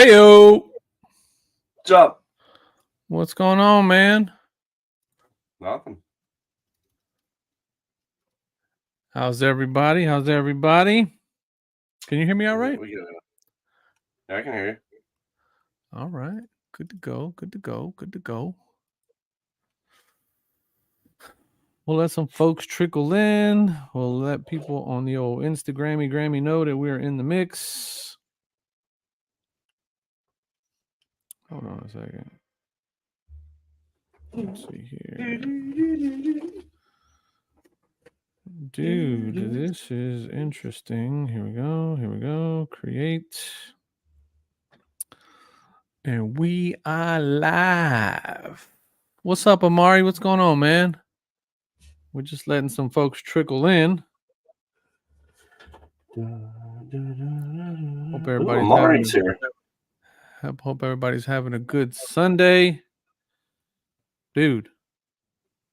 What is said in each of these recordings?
Heyo, What's up? what's going on, man? Nothing. How's everybody? Can you hear me all right? Yeah, I can hear you. All right. Good to go. We'll let some folks trickle in. We'll let people on the old Grammy know that we're in the mix. Hold on a second. Let's see here. Dude, this is interesting. Here we go. Create. And we are live. What's up, Amari? What's going on, man? We're just letting some folks trickle in. Hope everybody's here. Hope everybody's having a good Sunday. Dude,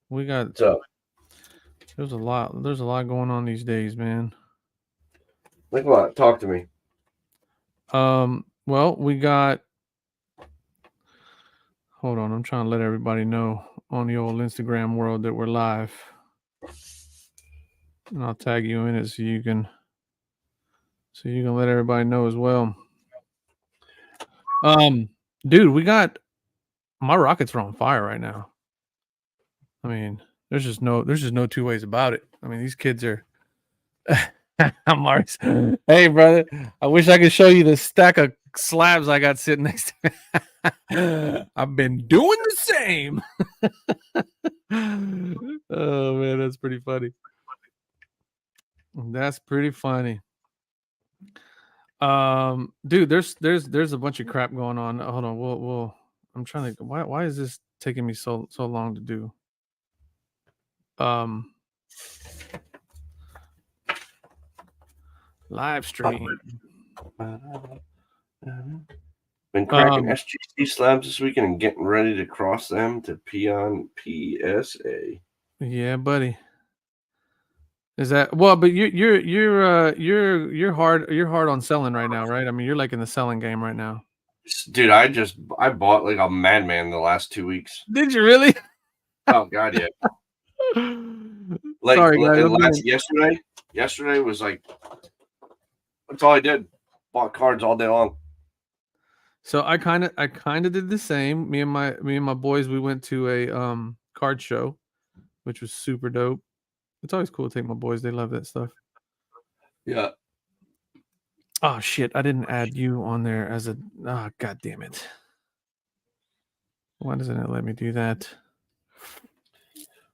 we got What's up? there's a lot going on these days, man. Like what? Talk to me. Well, we got hold on, I'm trying to let everybody know on the old Instagram world that we're live. And I'll tag you in it so you can let everybody know as well. Dude, we got my Rockets are on fire right now. I mean, there's just no two ways about it. I mean, these kids are Mark's. Hey, brother, I wish I could show you the stack of slabs I got sitting next to me. I've been doing the same. Oh man, that's pretty funny. Dude, there's a bunch of crap going on. Hold on, we'll I'm trying to why is this taking me so long to do? Live stream. Been cracking SGC slabs this weekend and getting ready to cross them to PSA. Yeah, buddy. Is that well? But you're hard on selling right now, right? I mean, you're like in the selling game right now. Dude, I bought like a madman the last 2 weeks. Did you really? Oh God, yeah. Like sorry, guys. Yesterday was like that's all I did. Bought cards all day long. So I kind of did the same. Me and my boys, we went to a card show, which was super dope. It's always cool to take my boys. They love that stuff. Yeah. Oh shit! I didn't add you on there as a. Oh god damn it! Why doesn't it let me do that?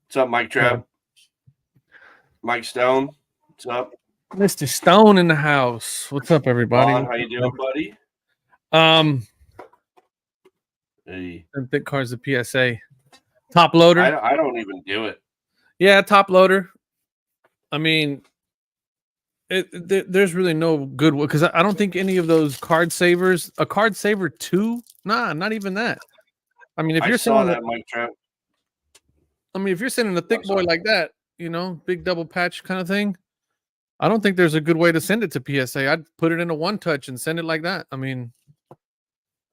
What's up, Mike Trapp? Mike Stone. What's up? Mr. Stone in the house. What's up, everybody? Ron, how you doing, buddy? Hey. Thick cards, the PSA. Top loader. I don't even do it. Yeah, top loader. I mean, there's really no good one because I don't think any of those card savers. A card saver 2? Nah, not even that. I mean, if you're saw that, Mike Trent. I mean, if you're sending a thick boy like that, big double patch kind of thing, I don't think there's a good way to send it to PSA. I'd put it in a one touch and send it like that. I mean,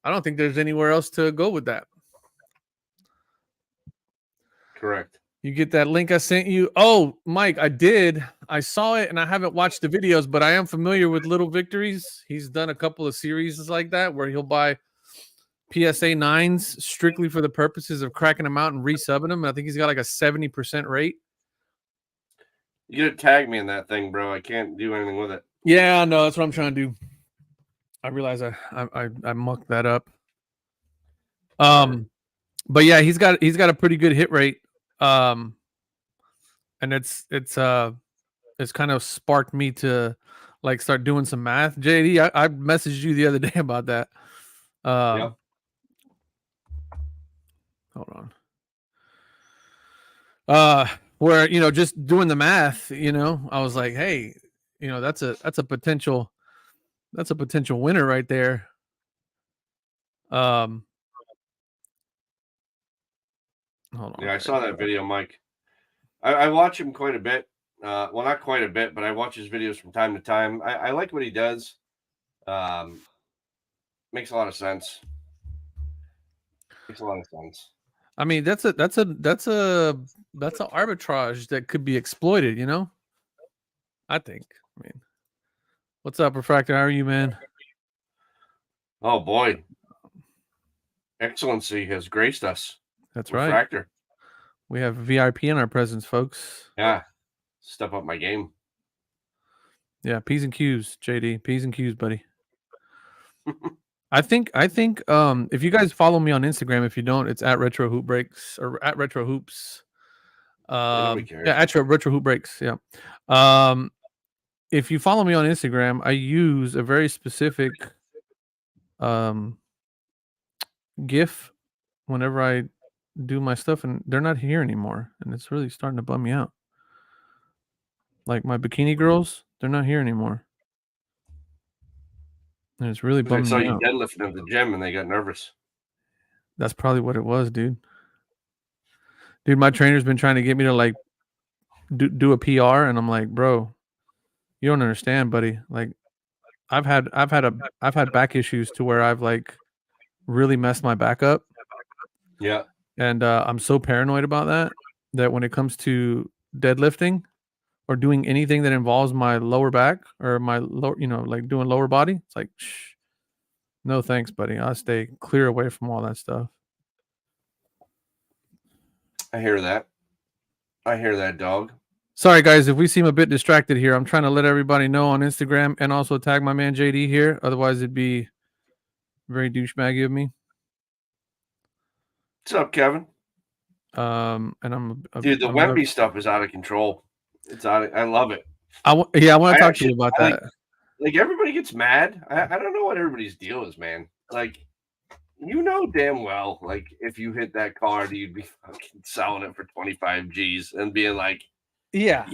I don't think there's anywhere else to go with that. Correct. You get that link I sent you? Oh, Mike, I did. I saw it and I haven't watched the videos, but I am familiar with Little Victories. He's done a couple of series like that where he'll buy PSA 9s strictly for the purposes of cracking them out and resubbing them. I think he's got like a 70% rate. You gotta tag me in that thing, bro. I can't do anything with it. Yeah, no, that's what I'm trying to do. I realize I mucked that up. But yeah, he's got a pretty good hit rate. And it's kind of sparked me to like start doing some math. JD, I messaged you the other day about that. Yep. Hold on. Where just doing the math, I was like, hey, that's a potential winner right there. Hold on. Yeah, I saw that video, Mike. I watch him quite a bit. Well, not quite a bit, but I watch his videos from time to time. I like what he does. Makes a lot of sense. Makes a lot of sense. I mean, that's a arbitrage that could be exploited, you know? I think. I mean, what's up, Refractor? How are you, man? Oh boy. Excellency has graced us. That's Refractor. right. We have VIP in our presence, folks. Yeah. Step up my game. Yeah, P's and Q's, JD. P's and Q's, buddy. I think if you guys follow me on Instagram, if you don't, it's at Retro Hoop Breaks or at Retro Hoops. Nobody cares. Yeah, at Retro Hoop Breaks. Yeah. If you follow me on Instagram, I use a very specific GIF whenever I do my stuff, and they're not here anymore, and it's really starting to bum me out. Like my bikini girls, they're not here anymore. And it's really bumming me out. I saw you deadlifting at the gym and they got nervous. That's probably what it was, dude. Dude, my trainer's been trying to get me to like do a PR, and I'm like, bro, you don't understand, buddy. Like, I've had back issues to where I've like really messed my back up. Yeah. And I'm so paranoid about that when it comes to deadlifting or doing anything that involves my lower back or my lower, like doing lower body, it's like, shh, no thanks, buddy. I'll stay clear away from all that stuff. I hear that. I hear that, dog. Sorry, guys, if we seem a bit distracted here. I'm trying to let everybody know on Instagram and also tag my man JD here. Otherwise, it'd be very douchebaggy of me. What's up, Kevin? And I'm dude. The Wemby stuff is out of control. It's out. I love it. I want to talk to you about that. Like everybody gets mad. I don't know what everybody's deal is, man. Like, you know damn well, like if you hit that card, you'd be fucking selling it for 25 G's and being like, yeah,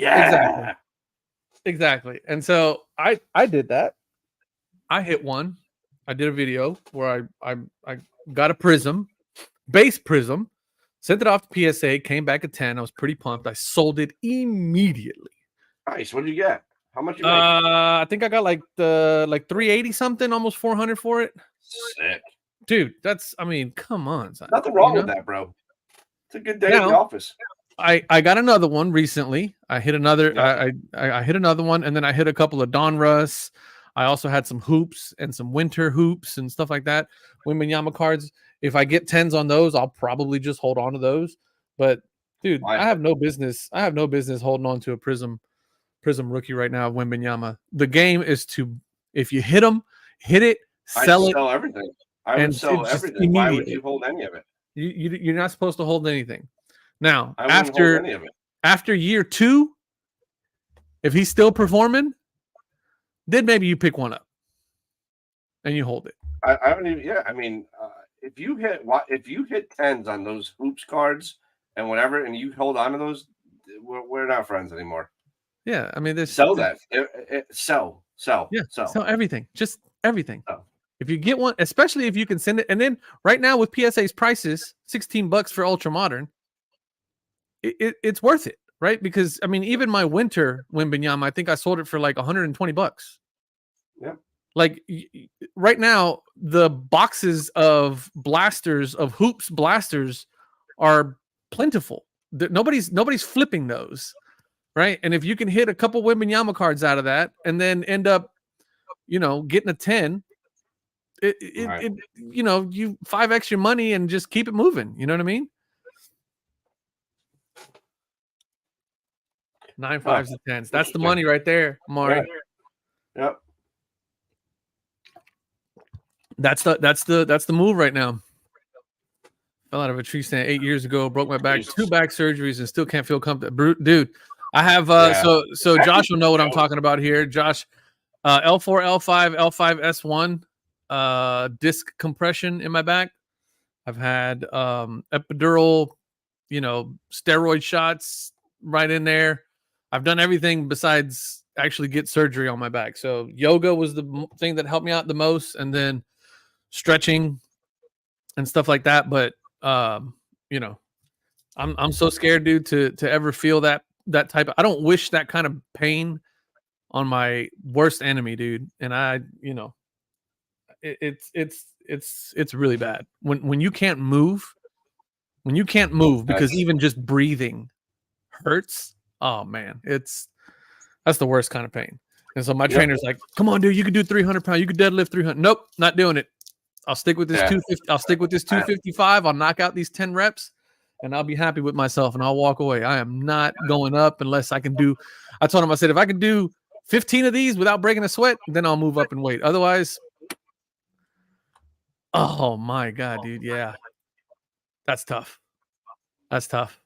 exactly. And so I did that. I hit one. I did a video where I got a base prism, sent it off to PSA, came back at 10. I was pretty pumped. I sold it immediately. Nice. What did you get? How much you make? I think I got like 380 something, almost 400 for it. Sick. Dude, come on. Son. Nothing wrong with that, bro. It's a good day in the office. I got another one recently. I hit another. Yeah. I hit another one, and then I hit a couple of Donruss. I also had some hoops and some winter hoops and stuff like that. Wembanyama cards. If I get 10s on those, I'll probably just hold on to those. But dude, I have no business. I have no business holding on to a Prism rookie right now. Wembanyama. The game is to, if you hit them, hit it, sell everything. I would sell everything. Why would you hold any of it? You're not supposed to hold anything. Now, hold any of it. After year 2, if he's still performing, then maybe you pick one up and you hold it. I don't even. Yeah, I mean, if you hit 10s on those hoops cards and whatever, and you hold on to those, we're not friends anymore. Yeah, I mean, sell. Yeah, sell everything, just everything. Oh. If you get one, especially if you can send it, and then right now with PSA's prices, $16 for Ultra Modern, it's worth it, right? Because I mean, even my winter Wembanyama, I think I sold it for like $120. Yeah. Like right now, the boxes of hoops blasters are plentiful. Nobody's flipping those, right? And if you can hit a couple Wembanyama cards out of that, and then end up, getting a 10, you 5x your money and just keep it moving. You know what I mean? 9 5s and 10s. That's the money right there, Mari. Right. Yep. That's the move right now. Fell out of a tree stand 8 years ago, broke my back, 2 back surgeries, and still can't feel comfortable. Dude, I have so Josh will know what I'm talking about here. Josh, L4, L5, L5, S1, disc compression in my back. I've had epidural, steroid shots right in there. I've done everything besides actually get surgery on my back. So yoga was the thing that helped me out the most, and then stretching and stuff like that. But I'm so scared, dude, to ever feel that type of. I don't wish that kind of pain on my worst enemy, dude. And it's really bad when you can't move. When you can't move because even just breathing hurts. Oh man, that's the worst kind of pain. And so my trainer's like, "Come on, dude, you can do 300 pounds. You can deadlift 300." Nope, not doing it. I'll stick with this 250. I'll stick with this 255. I'll knock out these 10 reps, and I'll be happy with myself, and I'll walk away. I am not going up unless I can do. I told him, I said, if I can do 15 of these without breaking a sweat, then I'll move up in weight. Otherwise, oh my god, dude, yeah. That's tough. That's tough.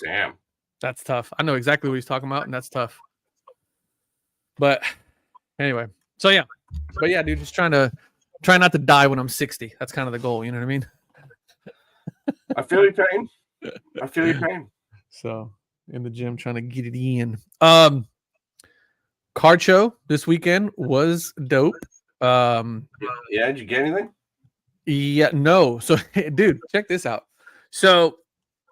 Damn. That's tough. I know exactly what he's talking about, and that's tough. But anyway, so yeah. But yeah, dude, just try not to die when I'm 60. That's kind of the goal. You know what I mean? I feel your pain. I feel your pain. So in the gym trying to get it in. Card show this weekend was dope. Yeah, did you get anything? Yeah, no. So dude, check this out. So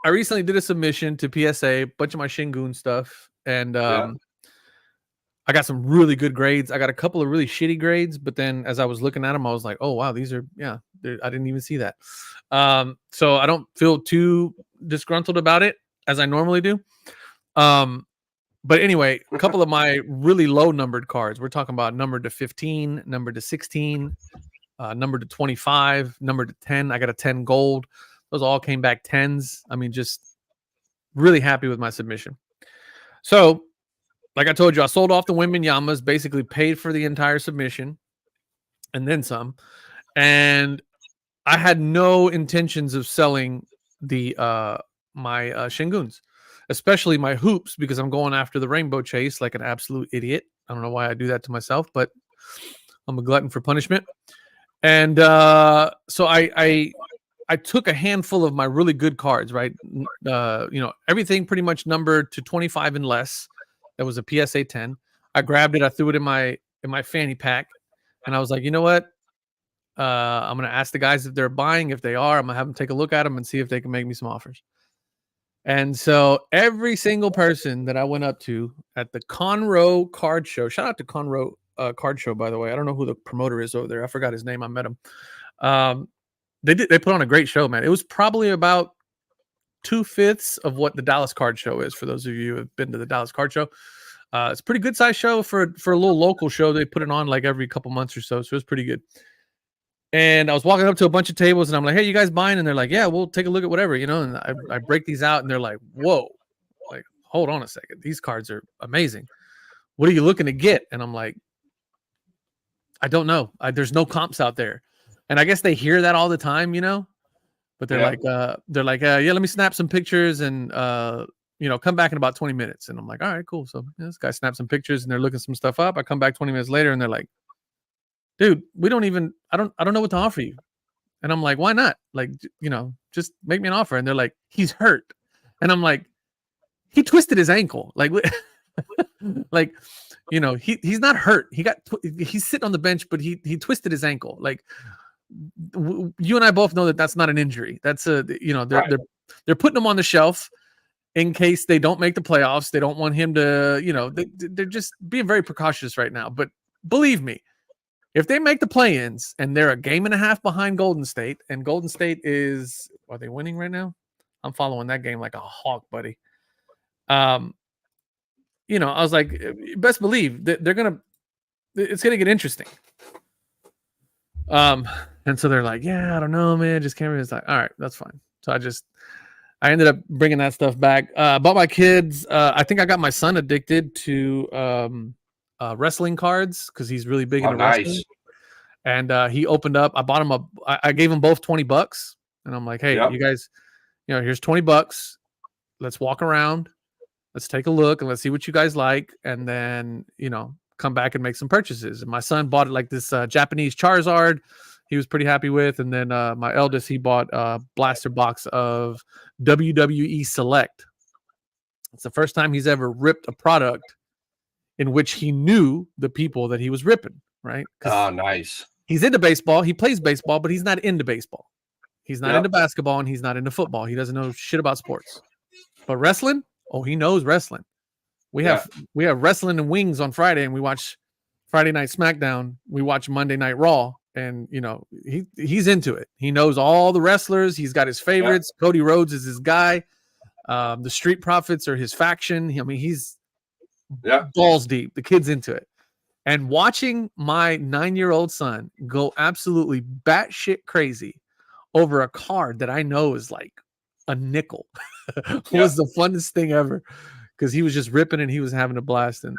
I recently did a submission to PSA, a bunch of my Shingun stuff, and I got some really good grades. I got a couple of really shitty grades, but then as I was looking at them, I was like, oh wow, these are I didn't even see that. So I don't feel too disgruntled about it as I normally do. But anyway, a couple of my really low numbered cards. We're talking about numbered to 15, numbered to 16, numbered to 25, numbered to 10. I got a 10 gold. Those all came back 10s. I mean, just really happy with my submission. So, like I told you, I sold off the Wembanyamas, basically paid for the entire submission and then some. And I had no intentions of selling the my Shinguns, especially my hoops, because I'm going after the rainbow chase like an absolute idiot. I don't know why I do that to myself, but I'm a glutton for punishment. And so I took a handful of my really good cards, right? Everything pretty much numbered to 25 and less. That was a PSA 10. I grabbed it. I threw it in my fanny pack, and I was like, you know what? I'm gonna ask the guys if they're buying. If they are, I'm gonna have them take a look at them and see if they can make me some offers. And so every single person that I went up to at the Conroe Card Show, shout out to Conroe Card Show, by the way. I don't know who the promoter is over there. I forgot his name. I met him. They put on a great show, man. It was probably about 2/5 of what the Dallas Card Show is. For those of you who have been to the Dallas Card Show, it's a pretty good size show for a little local show. They put it on like every couple months or so, so it was pretty good. And I was walking up to a bunch of tables, and I'm like, "Hey, you guys buying?" And they're like, "Yeah, we'll take a look at whatever, you know." And I break these out, and they're like, "Whoa, like hold on a second, these cards are amazing. What are you looking to get?" And I'm like, "I don't know. There's no comps out there." And I guess they hear that all the time, you know. But they're like, yeah, let me snap some pictures and come back in about 20 minutes. And I'm like, all right, cool. So this guy snapped some pictures and they're looking some stuff up. I come back 20 minutes later and they're like, dude, I don't know what to offer you. And I'm like, why not? Like, just make me an offer. And they're like, he's hurt. And I'm like, he twisted his ankle. Like, like, he's not hurt. He's sitting on the bench, but he twisted his ankle. Like, you and I both know that that's not an injury. That's they're putting him on the shelf in case they don't make the playoffs. They don't want him to, they're just being very precautious right now. But believe me, if they make the play-ins and they're a game and a half behind Golden State, and Golden State are they winning right now? I'm following that game like a hawk, buddy. I was like, best believe that it's gonna get interesting. And so they're like, yeah, I don't know, man. Just can't. It's like, all right, that's fine. So I ended up bringing that stuff back. Bought my kids. I think I got my son addicted to wrestling cards because he's really big into wrestling. And he opened up. I bought him I gave him both $20, and I'm like, hey, you guys, here's $20. Let's walk around. Let's take a look and let's see what you guys like, and then come back and make some purchases. And my son bought it like this Japanese Charizard. He was pretty happy with. And then my eldest, he bought a blaster box of WWE Select. It's the first time he's ever ripped a product in which he knew the people that he was ripping, right? Oh, nice. He's into baseball. He plays baseball, but he's not into baseball. He's not into basketball, and he's not into football. He doesn't know shit about sports. But wrestling, he knows wrestling. We have wrestling and wings on Friday, and we watch Friday Night SmackDown. We watch Monday Night Raw, and he's into it. He knows all the wrestlers. He's got his favorites. Yeah. Cody Rhodes is his guy. The Street Profits are his faction. I mean, he's balls deep. The kid's into it. And watching my 9-year-old son go absolutely batshit crazy over a card that I know is like a nickel was the funnest thing ever, because he was just ripping and he was having a blast. And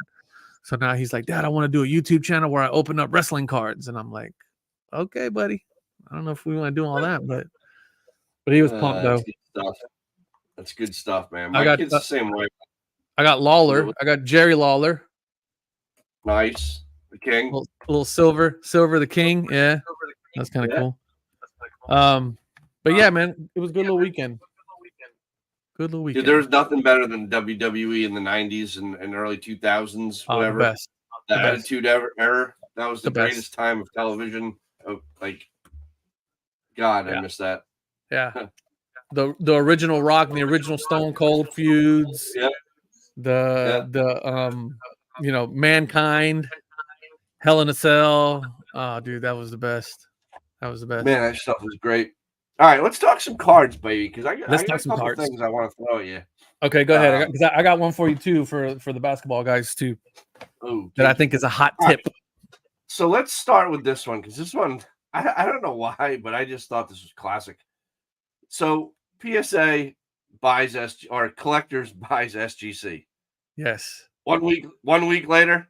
so now he's like, Dad, I want to do a YouTube channel where I open up wrestling cards. And I'm like, okay, buddy. I don't know if we want to do all that, but he was pumped though. Good stuff. That's good stuff, man. My kid's the same way. I got Lawler. I got Jerry Lawler. Nice. The king. Little Silver the king. Yeah. That's kind of cool. But yeah, man, it was a good little weekend. Good little weekend. Dude, there was nothing better than WWE in the 90s and early 2000s, whatever. Best. The Attitude Era. That was the greatest time of television. Like, God, I miss that. Yeah. The original Rock and the original Stone Cold feuds. Yeah. Mankind, Hell in a Cell. Oh, dude, that was the best. Man, that stuff was great. All right, let's talk some cards, baby, because I got a couple things I want to throw at you. Okay, go ahead. I got one for you too for the basketball guys too. That I think is a hot tip. Right. So let's start with this one, because this one I don't know why, but I just thought this was classic. So PSA buys Collectors buys SGC. Yes. 1 week later.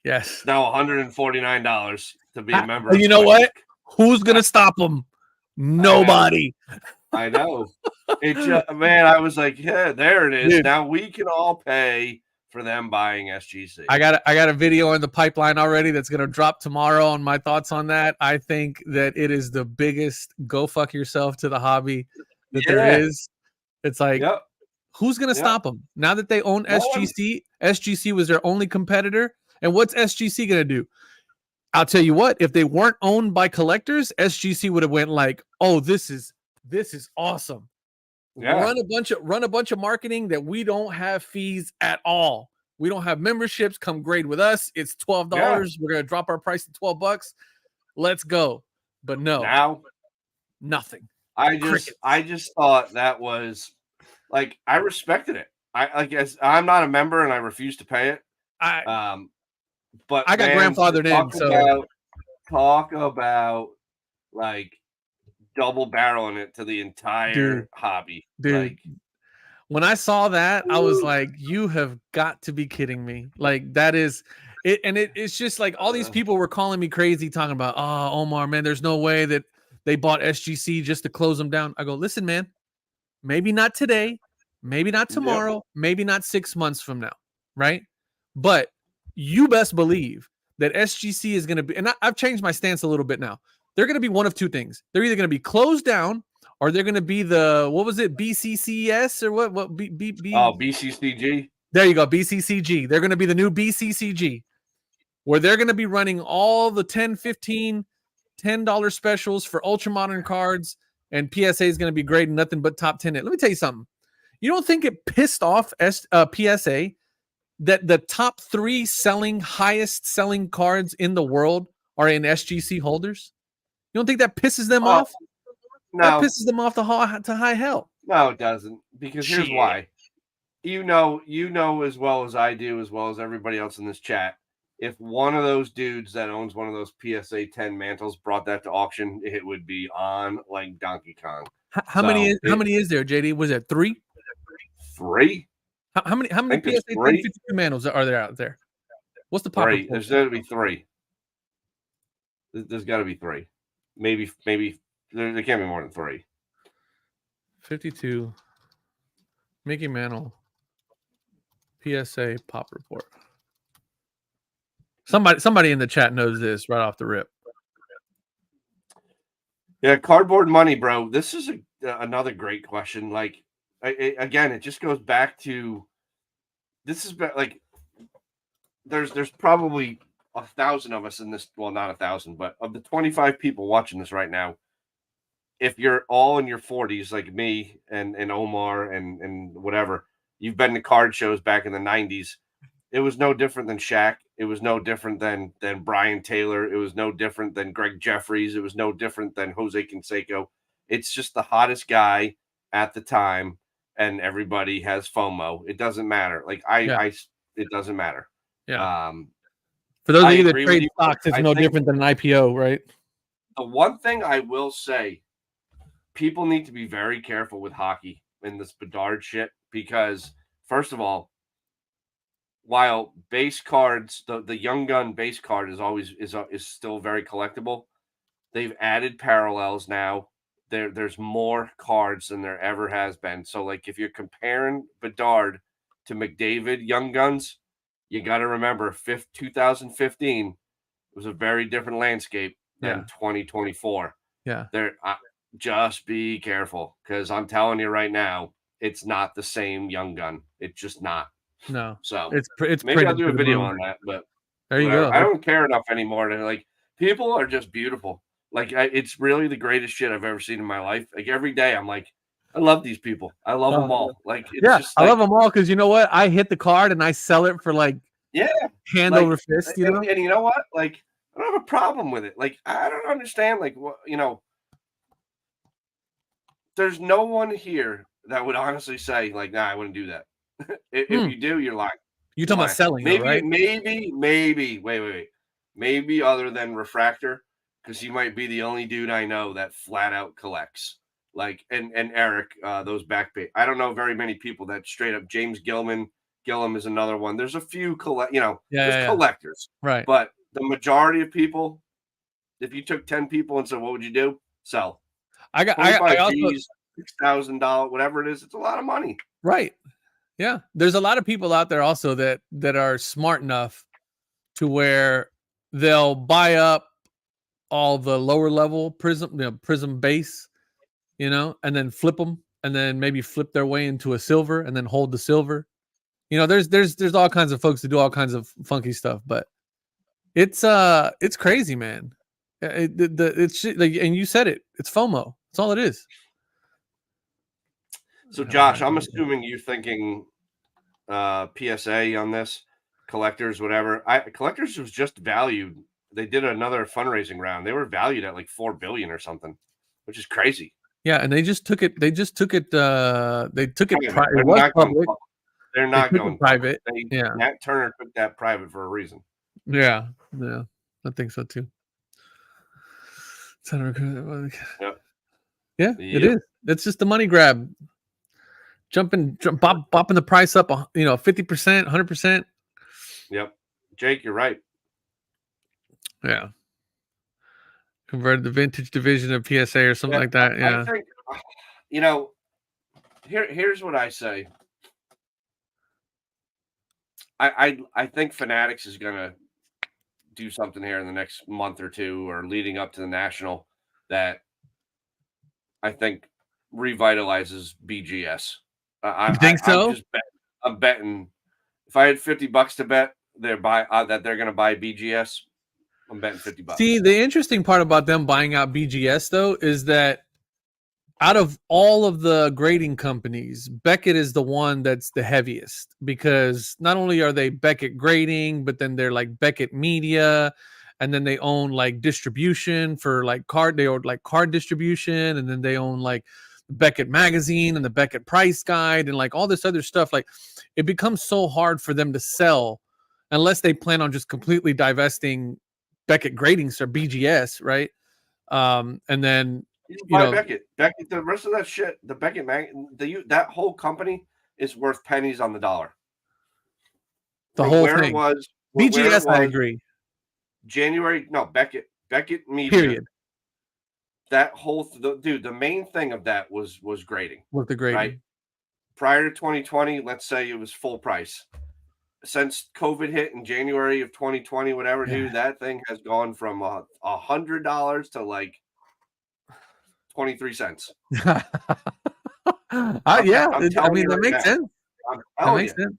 Yes. Now $149 to be a member. You know what? Who's gonna stop them? Nobody. I know. Man, I was like, yeah, there it is. Dude. Now we can all pay for them buying SGC. I got a video in the pipeline already that's gonna drop tomorrow on my thoughts on that. I think that it is the biggest go fuck yourself to the hobby that there is. It's like, who's gonna stop them now that they own SGC? SGC was their only competitor, and what's SGC gonna do? I'll tell you what, if they weren't owned by Collectors, SGC would have went like, oh, this is awesome. Yeah. Run a bunch of marketing that we don't have fees at all. We don't have memberships. Come grade with us. It's $12. Yeah. We're gonna drop our price to $12. Let's go. But no, now nothing. I just thought that was like, I respected it. I'm not a member and I refuse to pay it. But I got grandfathered in. So talk about like double barreling it to the entire hobby. Dude, like, when I saw that, I was like, you have got to be kidding me. Like, that is it. And it's just like all these people were calling me crazy, talking about, oh, Omar, man, there's no way that they bought SGC just to close them down. I go, listen, man, maybe not today, maybe not tomorrow, maybe not 6 months from now. Right. But you best believe that SGC is going to be, and I've changed my stance a little bit now. They're going to be one of two things. They're either going to be closed down, or they're going to be the, what was it, BCCS or what? BCCG. There you go, BCCG. They're going to be the new BCCG, where they're going to be running all the $10, $15, $10 specials for ultra modern cards, and PSA is going to be grading nothing but top 10. Let me tell you something. You don't think it pissed off PSA that the top 3 highest selling cards in the world are in SGC holders? You don't think that pisses them off? No. That pisses them off to high hell. No, it doesn't. Because here's why. You know as well as I do, as well as everybody else in this chat, if one of those dudes that owns one of those PSA 10 mantles brought that to auction, it would be on like Donkey Kong. How many is there, JD? Was it 3? 3? How many PSA 1052 mantles are there out there? What's the popular? There's got to be 3. There's got to be 3. Maybe there can't be more than 3. 52 Mickey Mantle PSA pop report. Somebody in the chat knows this right off the rip. Yeah, cardboard money, bro. This is another great question. Like, again, it just goes back to, this is like, there's probably 1,000 of us in this. Well, not 1,000, but of the 25 people watching this right now, if you're all in your 40s, like me and Omar and whatever, you've been to card shows back in the 90s. It was no different than Shaq. It was no different than Brian Taylor. It was no different than Greg Jeffries. It was no different than Jose Canseco. It's just the hottest guy at the time, and everybody has FOMO. It doesn't matter. Like it doesn't matter. Yeah. For those of you that trade stocks, it's no different than an IPO, right? The one thing I will say, people need to be very careful with hockey in this Bedard shit, because first of all, while base cards, the Young Gun base card is still very collectible, they've added parallels now. There's more cards than there ever has been. So, like, if you're comparing Bedard to McDavid Young Guns, you got to remember 2015 was a very different landscape than 2024. Yeah. Just be careful, because I'm telling you right now, it's not the same Young Gun. It's just not. No. So it's maybe I'll do a video on that, but there you go. I don't care enough anymore to, like, people are just beautiful. Like, it's really the greatest shit I've ever seen in my life. Like, every day I'm like, I love these people. I love them all. Like, it's just like, I love them all, because you know what? I hit the card and I sell it for like hand like, over fist. You know, and you know what? Like, I don't have a problem with it. Like, I don't understand. Like, what, you know, there's no one here that would honestly say, like, nah, I wouldn't do that. If you do, you're lying. You're talking about selling, maybe, though, right? Wait. Maybe other than Refractor, because he might be the only dude I know that flat out collects. Like, and Eric, those back pay. I don't know very many people that straight up. James Gillam is another one. There's a few collectors, right? But the majority of people, if you took 10 people and said, what would you do? Sell. I also $6,000, whatever it is. It's a lot of money, right? Yeah, there's a lot of people out there also that are smart enough to where they'll buy up all the lower level prism base, and then flip them, and then maybe flip their way into a silver, and then hold the silver. There's all kinds of folks that do all kinds of funky stuff, but it's crazy, man. It's like, and you said it. It's FOMO. That's all it is. So, Josh, I'm assuming you're thinking PSA on this, collectors, whatever. Collectors was just valued. They did another fundraising round. They were valued at like $4 billion or something, which is crazy. Yeah, and they took it. They took it private. It was public. They're not going private. Matt Turner took that private for a reason. Yeah, I think so too. Yep. Yeah, it is. It's just the money grab. Bopping the price up, 50%, 100%. Yep. Jake, you're right. Yeah. Converted the vintage division of PSA or something like that. Yeah. I think, here's what I say. I think Fanatics is gonna do something here in the next month or two, or leading up to the National, that I think revitalizes BGS. You think so? I'm betting. If I had $50 to bet, that they're going to buy BGS, I'm betting $50. See, the interesting part about them buying out BGS, though, is that out of all of the grading companies, Beckett is the one that's the heaviest, because not only are they Beckett Grading, but then they're like Beckett Media, and then they own like distribution for like card. They own like card distribution, and then they own like Beckett Magazine and the Beckett Price Guide and like all this other stuff. Like, it becomes so hard for them to sell unless they plan on just completely divesting Beckett Gradings or BGS, right? And then Beckett, the rest of that shit, the Beckett that whole company is worth pennies on the dollar. The whole thing was BGS. I agree. Beckett Media. Period. That whole the main thing of that was grading. With the grading. Right? Prior to 2020, let's say it was full price. Since COVID hit in January of 2020, whatever, dude, that thing has gone from $100 to like 23 cents. Yeah, that makes sense. That makes sense.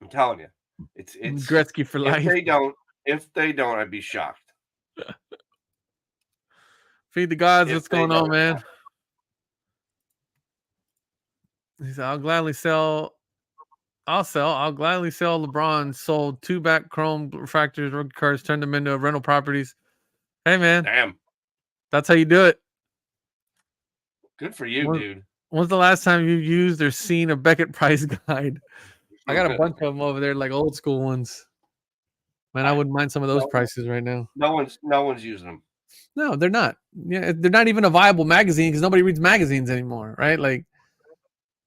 I'm telling you, it's Gretzky for life. If they don't, I'd be shocked. Feed the gods. What's going on, man? He said, I'll gladly sell I'll gladly sell LeBron. Sold 2 back chrome refractors, rookie cards, turned them into rental properties. Hey man, Damn. that's how you do it. Good for you, dude. When's the last time you used or seen a Beckett price guide? I got a bunch of them over there, like old school ones. Man, I wouldn't mind some of those prices right now. No one's using them. No, they're not. Yeah, they're not even a viable magazine because nobody reads magazines anymore, right? Like,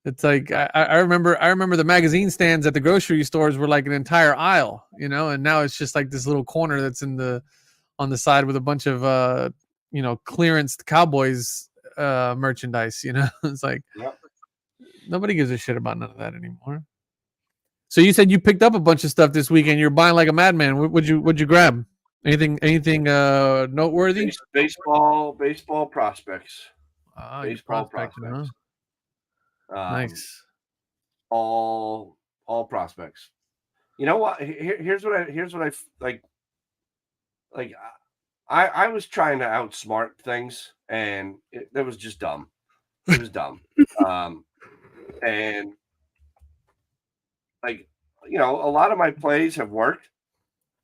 it's like I remember the magazine stands at the grocery stores were like an entire aisle, and now it's just like this little corner that's on the side with a bunch of clearance Cowboys merchandise. It's like nobody gives a shit about none of that anymore. So you said you picked up a bunch of stuff this weekend. You're buying like a madman. What'd you grab? Anything noteworthy? Baseball prospects. Baseball prospects. Huh? Nice. All prospects. You know what? Here's what I like. Like I was trying to outsmart things, and that was just dumb. It was dumb. And like, a lot of my plays have worked,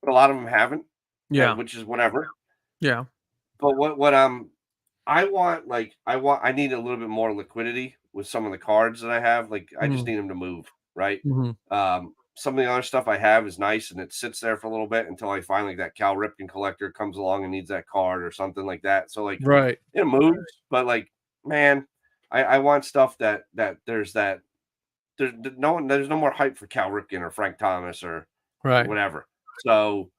but a lot of them haven't. Yeah. Which is whatever. Yeah. But I need a little bit more liquidity with some of the cards that I have. Like I just need them to move, right? Mm-hmm. Some of the other stuff I have is nice, and it sits there for a little bit until I find like that Cal Ripken collector comes along and needs that card or something like that. So like, right, it moves, but like, man, I want stuff that there's no more hype for Cal Ripken or Frank Thomas or whatever. So,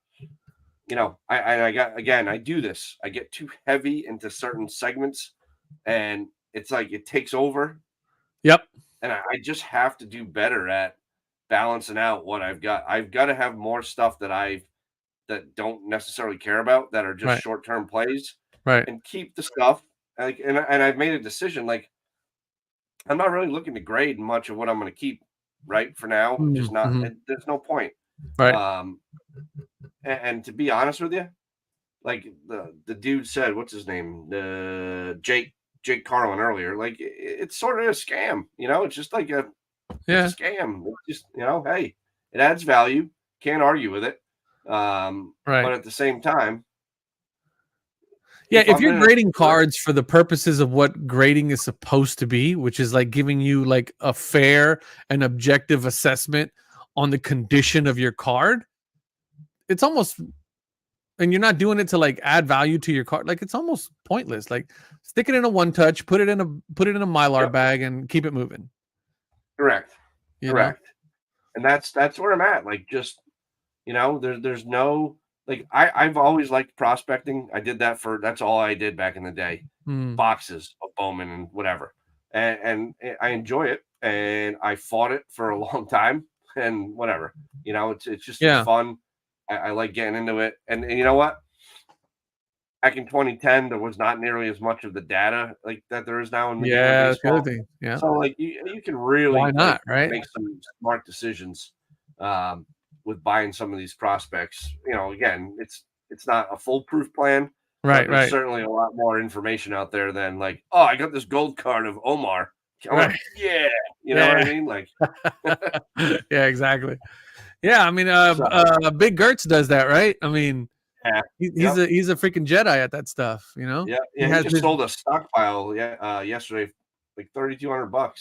I do this. I get too heavy into certain segments, and it's like it takes over. Yep. And I just have to do better at balancing out what I've got. I've got to have more stuff that don't necessarily care about, that are just short-term plays, and keep the stuff. Like, and I've made a decision. Like, I'm not really looking to grade much of what I'm going to keep right for now. Just not. There's no point. Right. And to be honest with you, like the dude said, what's his name? Jake Carlin earlier. Like it's sort of a scam, It's just like a scam. It's just hey, it adds value. Can't argue with it. But at the same time, if you're grading cards for the purposes of what grading is supposed to be, which is like giving you like a fair and objective assessment on the condition of your card, it's almost, and you're not doing it to like add value to your card, like it's almost pointless. Like stick it in a one touch, put it in a Mylar bag and keep it moving. Correct. And that's where I'm at. Like just, there's no, like I've always liked prospecting. I did that's all I did back in the day. Boxes of Bowman and whatever. And I enjoy it, and I fought it for a long time and whatever. It's just fun. I like getting into it. And you know what? Back in 2010, there was not nearly as much of the data like that there is now in baseball. Yeah. So like you can really make some smart decisions with buying some of these prospects. Again, it's not a foolproof plan. Right. There's certainly a lot more information out there than like, oh, I got this gold card of Omar. Like, yeah. You know what I mean? Like yeah, exactly. Yeah, I mean, Big Gertz does that, right? I mean, he's a freaking Jedi at that stuff, Yeah, he just sold a stockpile yesterday, like $3,200.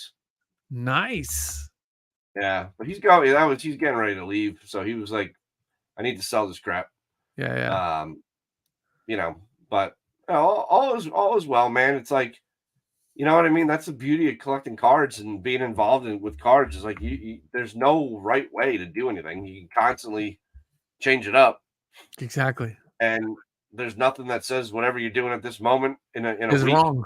Nice. Yeah, but he's getting ready to leave, so he was like, I need to sell this crap. Yeah. But all is well, man. It's like, you know what I mean? That's the beauty of collecting cards and being involved with cards. Is like there's no right way to do anything. You can constantly change it up. Exactly. And there's nothing that says whatever you're doing at this moment in a is week wrong.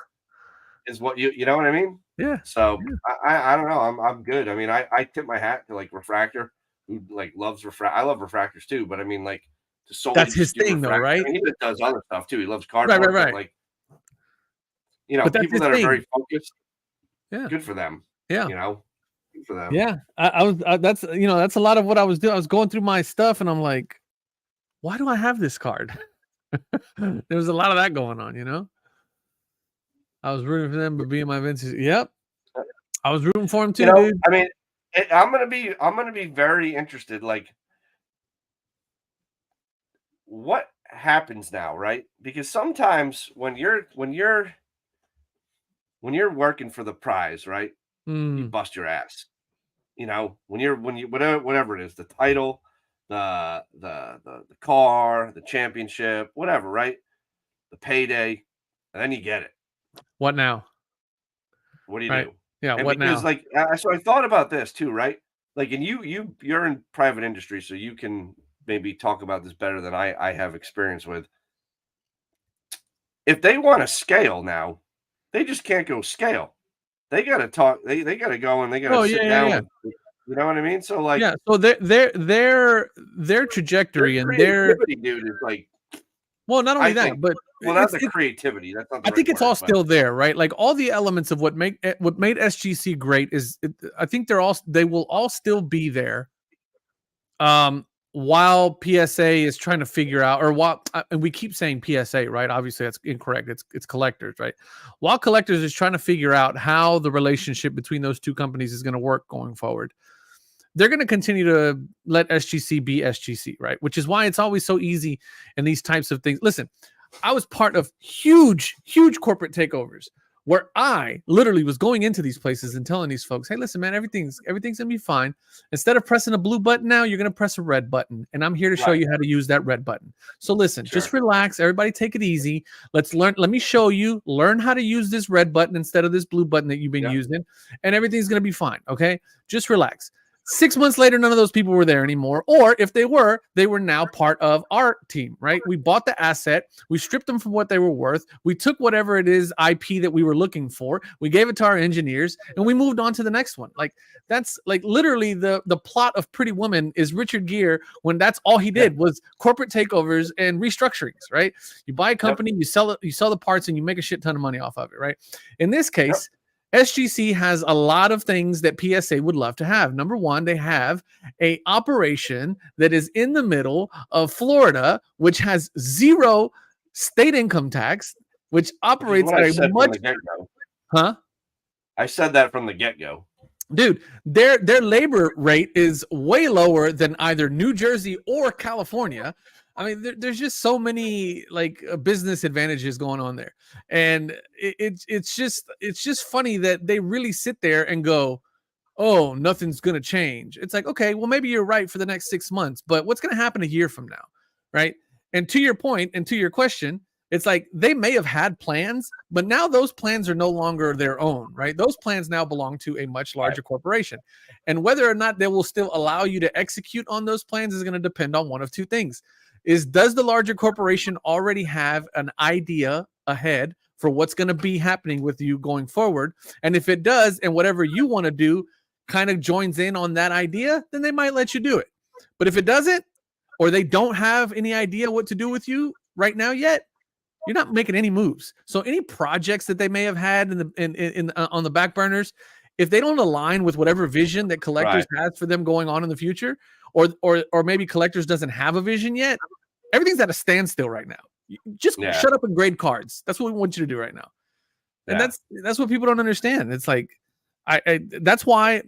Is what you know what I mean? Yeah. So I don't know. I'm good. I mean, I tip my hat to like Refractor, who like loves I love refractors too, but I mean like that's his thing though, right? I mean, he does other stuff too. He loves cardboard, right. But like people that are very focused. Yeah. Good for them. Yeah. Good for them. Yeah. I was that's that's a lot of what I was doing. I was going through my stuff and I'm like, why do I have this card? There was a lot of that going on, I was rooting for them, but being my Vince's. Yep. I was rooting for him too, dude. I mean, I'm gonna be very interested. Like, what happens now, right? Because sometimes when you're working for the prize, right? You Mm, bust your ass. You know, when you whatever it is, the title, the car, the championship, whatever, right? The payday, and then you get it. what now? What do you Right? do? Yeah, And what because now? like so I thought about this too, right? Like, and you're in private industry, so you can maybe talk about this better than I have experience with. If they want to scale now, they just can't go scale. They got to talk. They got to go and they got to Oh yeah, sit yeah, down yeah. with. You know what I mean? So like Yeah. So their their trajectory and their creativity, dude, is like well, not only I that, think. but Well, not it's the it's creativity. That's not the I right think it's all word, but still there, right? Like all the elements of what made SGC great is I think they will all still be there. While PSA is trying to figure out, or while and we keep saying PSA, right? Obviously, that's incorrect. It's collectors, right? While collectors is trying to figure out how the relationship between those two companies is going to work going forward, they're going to continue to let SGC be SGC, right? Which is why it's always so easy in these types of things. Listen, I was part of huge corporate takeovers where I literally was going into these places and telling these folks, "Hey, listen, man, everything's gonna be fine. Instead of pressing a blue button now, you're gonna press a red button, and I'm here to show right, you how to use that red button. So listen, just sure, relax. Everybody, take it easy. Let's learn. Let me show you. Learn how to use this red button instead of this blue button that you've been yep, using, and everything's gonna be fine. Okay, just relax." 6 months later, none of those people were there anymore. Or if they were now part of our team, right? We bought the asset, we stripped them from what they were worth, we took whatever it is IP that we were looking for, we gave it to our engineers, and we moved on to the next one. Like that's like literally the plot of Pretty Woman is Richard Gere when that's all he yeah, did was corporate takeovers and restructurings, right? You buy a yep, company, you sell the parts, and you make a shit ton of money off of it, right? In this yep, case, SGC has a lot of things that PSA would love to have. Number one, they have a operation that is in the middle of Florida, which has zero state income tax, which which is operates what I at a said from much the get go. huh? I said that from the get go. Dude, their labor rate is way lower than either New Jersey or California. I mean, there's just so many like business advantages going on there, and it's just funny that they really sit there and go, "Oh, nothing's gonna change." It's like, okay, well, maybe you're right for the next 6 months, but what's gonna happen a year from now, right? And to your point, and to your question, it's like they may have had plans, but now those plans are no longer their own, right? Those plans now belong to a much Right, larger corporation. And whether or not they will still allow you to execute on those plans is going to depend on one of two things. Does the larger corporation already have an idea ahead for what's going to be happening with you going forward? And if it does, and whatever you want to do kind of joins in on that idea, then they might let you do it. But if it doesn't, or they don't have any idea what to do with you right now yet, you're not making any moves. So any projects that they may have had on the back burners, if they don't align with whatever vision that collectors right, has for them going on in the future, or maybe collectors doesn't have a vision yet, everything's at a standstill right now. Just yeah, shut up and grade cards. That's what we want you to do right now. And yeah, that's what people don't understand. It's like that's why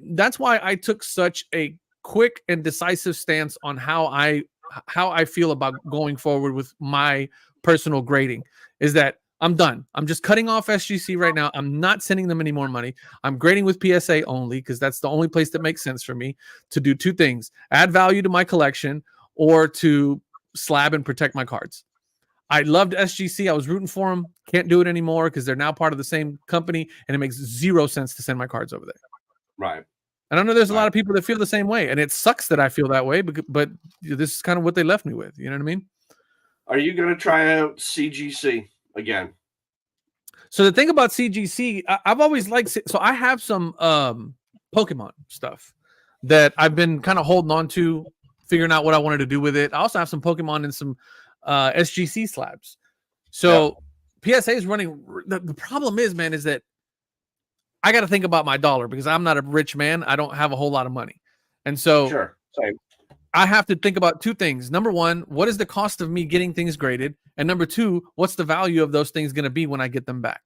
I took such a quick and decisive stance on how I feel about going forward with my personal grading is that I'm done. I'm just cutting off SGC right now. I'm not sending them any more money. I'm grading with PSA only because that's the only place that makes sense for me to do two things: add value to my collection or to slab and protect my cards. I loved SGC. I was rooting for them. Can't do it anymore because they're now part of the same company, and it makes zero sense to send my cards over there. right, And I know there's a lot right. of people that feel the same way, and it sucks that I feel that way. But this is kind of what they left me with. You know what I mean? Are you gonna try out CGC again? So the thing about CGC, I've always liked. So I have some Pokemon stuff that I've been kind of holding on to, figuring out what I wanted to do with it. I also have some Pokemon and some SGC slabs. Yep, So PSA is running. The problem is, man, is that I got to think about my dollar because I'm not a rich man. I don't have a whole lot of money. And so sure, same. I have to think about two things. Number one, what is the cost of me getting things graded? And number two, what's the value of those things going to be when I get them back?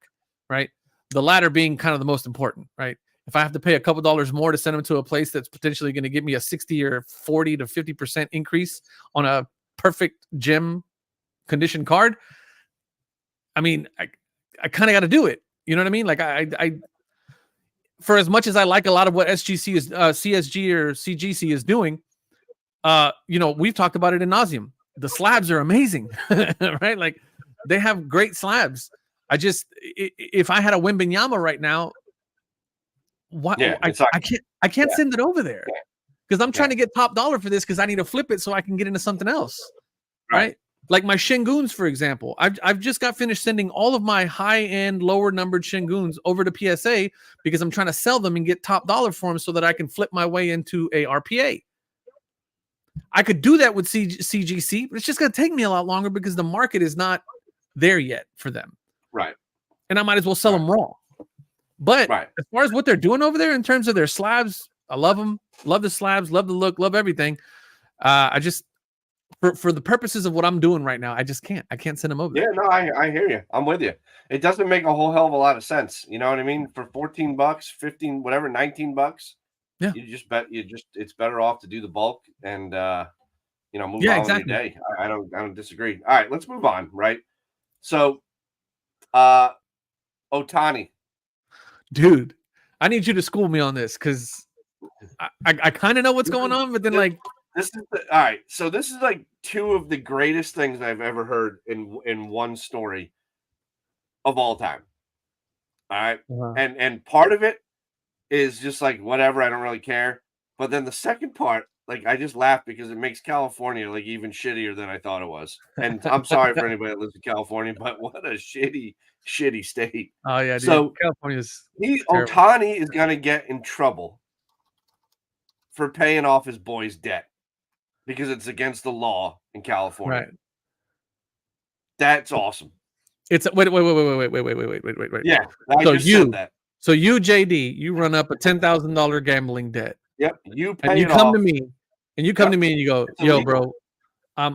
Right. The latter being kind of the most important, right? if I have to pay a couple dollars more to send him to a place that's potentially going to give me a 60 or 40 to 50% increase on a perfect gym condition card, I mean, I kind of got to do it. You know what I mean? Like I for as much as I like a lot of what SGC is CSG or CGC is doing, you know, we've talked about it in nauseum. The slabs are amazing, right? Like they have great slabs. If I had a Wembanyama right now, what I can't send it over there because I'm trying to get top dollar for this because I need to flip it so I can get into something else, right? Like my Shinguns, for example. I've just got finished sending all of my high-end, lower-numbered Shinguns over to PSA because I'm trying to sell them and get top dollar for them so that I can flip my way into a RPA. I could do that with CGC, but it's just going to take me a lot longer because the market is not there yet for them. Right. And I might as well sell them raw. But as far as what they're doing over there in terms of their slabs, I love them. Love the slabs, love the look, love everything. I just... For the purposes of what I'm doing right now, I just can't. I can't send them over. Yeah, no, I hear you. I'm with you. It doesn't make a whole hell of a lot of sense. You know what I mean? For $14, 15, whatever, $19. Yeah. It's better off to do the bulk and move on with your day. I don't disagree. All right, let's move on, right? So Ohtani. Dude, I need you to school me on this because I kind of know what's going on, but then all right. So this is like two of the greatest things I've ever heard in one story of all time. All right. And part of it is just like whatever, I don't really care. But then the second part, like I just laugh because it makes California like even shittier than I thought it was. And I'm sorry for anybody that lives in California, but what a shitty state. Oh yeah, dude. So California's Ohtani is gonna get in trouble for paying off his boy's debt. Because it's against the law in California. Right. That's awesome. It's wait. Yeah. So you, JD, you run up a $10,000 gambling debt. Yep. And you come to me and you go, yo, bro, I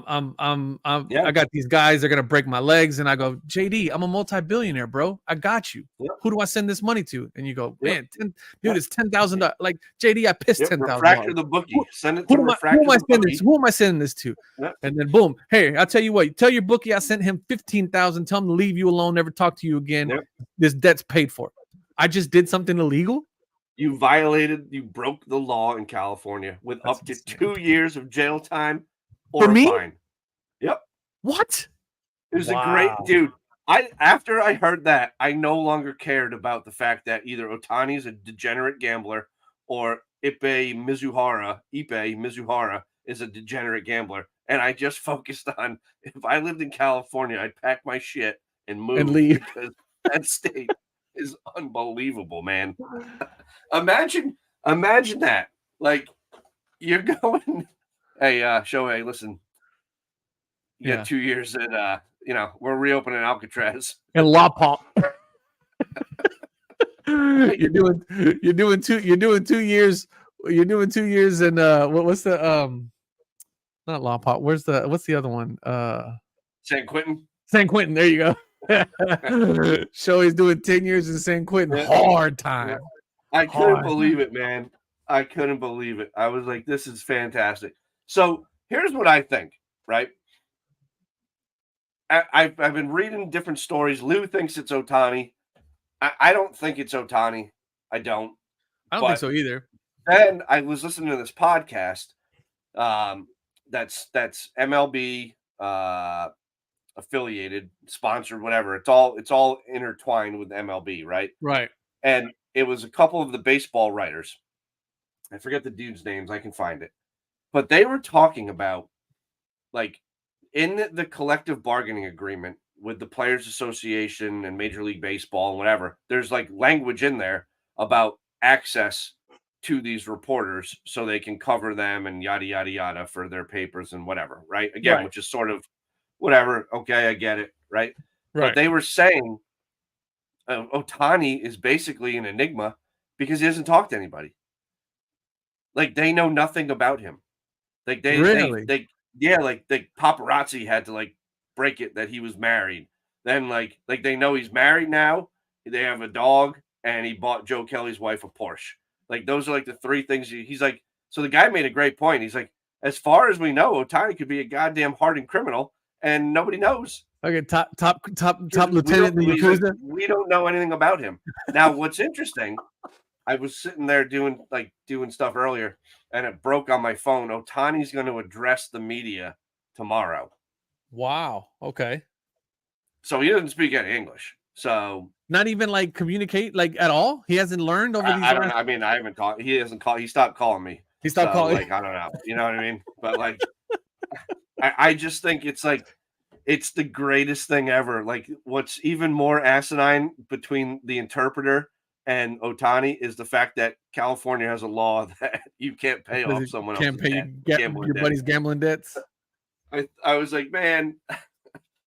got these guys, they're gonna break my legs, and I go, JD, I'm a multi-billionaire, bro. I got you. Yep. Who do I send this money to? And you go, man, dude, it's $10,000. Like JD, I pissed $10,000. Refractor the bookie. Send it to Refractor. Who am I sending this to? Yep. And then boom, hey, I'll tell you what. Tell your bookie I sent him $15,000. Tell him to leave you alone, never talk to you again. Yep. This debt's paid for. I just did something illegal. You broke the law in California with up to 2 years of jail time. For me? Fine. Yep. What? It was a great dude. After I heard that, I no longer cared about the fact that either Ohtani is a degenerate gambler or Ippei Mizuhara is a degenerate gambler. And I just focused on if I lived in California, I'd pack my shit and move and leave because that state is unbelievable, man. Imagine that. Like you're going. Hey, Shohei, listen. You got 2 years at we're reopening Alcatraz. And La Palma. You're doing 2 years. You're doing 2 years in what's the not La Palma. What's the other one? San Quentin. San Quentin, there you go. Shohei's doing 10 years in San Quentin. Yeah. Hard time. Yeah. I couldn't believe it, man. I couldn't believe it. I was like, this is fantastic. So here's what I think, right? I've been reading different stories. Lou thinks it's Ohtani. I don't think it's Ohtani. I don't think so either. Then I was listening to this podcast. That's MLB affiliated, sponsored, whatever. It's all intertwined with MLB, right? Right. And it was a couple of the baseball writers. I forget the dudes' names. I can find it. But they were talking about, like, in the collective bargaining agreement with the Players Association and Major League Baseball and whatever, there's, like, language in there about access to these reporters so they can cover them and yada, yada, yada for their papers and whatever, right? Again, which is sort of whatever. Okay, I get it, right? But they were saying Ohtani is basically an enigma because he doesn't talk to anybody. Like, they know nothing about him. Like, they paparazzi had to, like, break it that he was married. Then, like they know he's married now. They have a dog. and he bought Joe Kelly's wife a Porsche. Like those are like the three things. He's like, so the guy made a great point. He's like, as far as we know, Ohtani could be a goddamn hardened criminal, and nobody knows. Okay, top lieutenant in the Like, Yakuza. we don't know anything about him. Now, what's interesting, I was sitting there doing stuff earlier, and it broke on my phone. Ohtani's going to address the media tomorrow. Wow. Okay. So he doesn't speak any English. So not even like communicate like at all. He hasn't learned over these. I don't know. I mean, I haven't called. He hasn't called. He stopped calling me. He stopped calling. Like, I don't know. You know what I mean? But like, I just think it's like, it's the greatest thing ever. Like, what's even more asinine between the interpreter and Ohtani is the fact that California has a law that you can't pay off someone else's your buddy's gambling debts. I was like, man.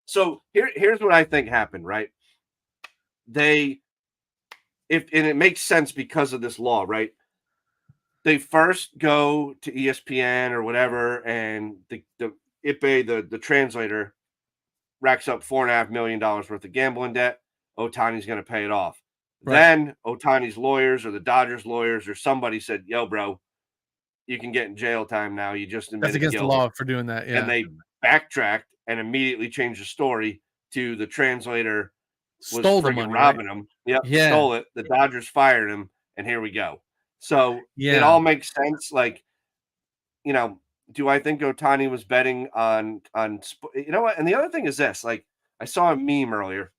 So here's what I think happened, right? And it makes sense because of this law, right? They first go to ESPN or whatever, and the Ipe, the translator, racks up $4.5 million worth of gambling debt. Ohtani's going to pay it off. Right. Then Ohtani's lawyers or the Dodgers lawyers or somebody said, yo, bro, you can get in jail time now. You just admitted that's against the law for doing that. Yeah. And they backtracked and immediately changed the story to the translator was stole the money, robbing right? him. Yep, yeah, stole it. The Dodgers fired him, and here we go. So it all makes sense. Like, you know, do I think Ohtani was betting on you know what? And the other thing is this: like, I saw a meme earlier.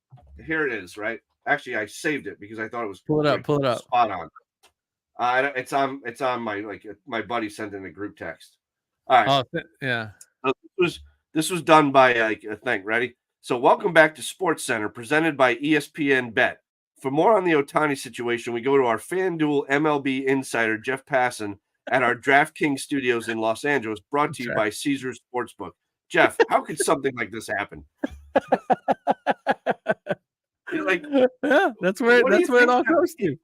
Here it is, right? Actually, I saved it because I thought it was pull it up, spot on. It's on my buddy sent in a group text. All right. Oh, yeah. So this was done by a thing. Ready? So welcome back to Sports Center, presented by ESPN Bet. For more on the Ohtani situation, we go to our FanDuel MLB insider, Jeff Passan, at our DraftKings studios in Los Angeles, brought to you by Caesars Sportsbook. Jeff, how could something like this happen? Like, yeah, that's where it all goes to.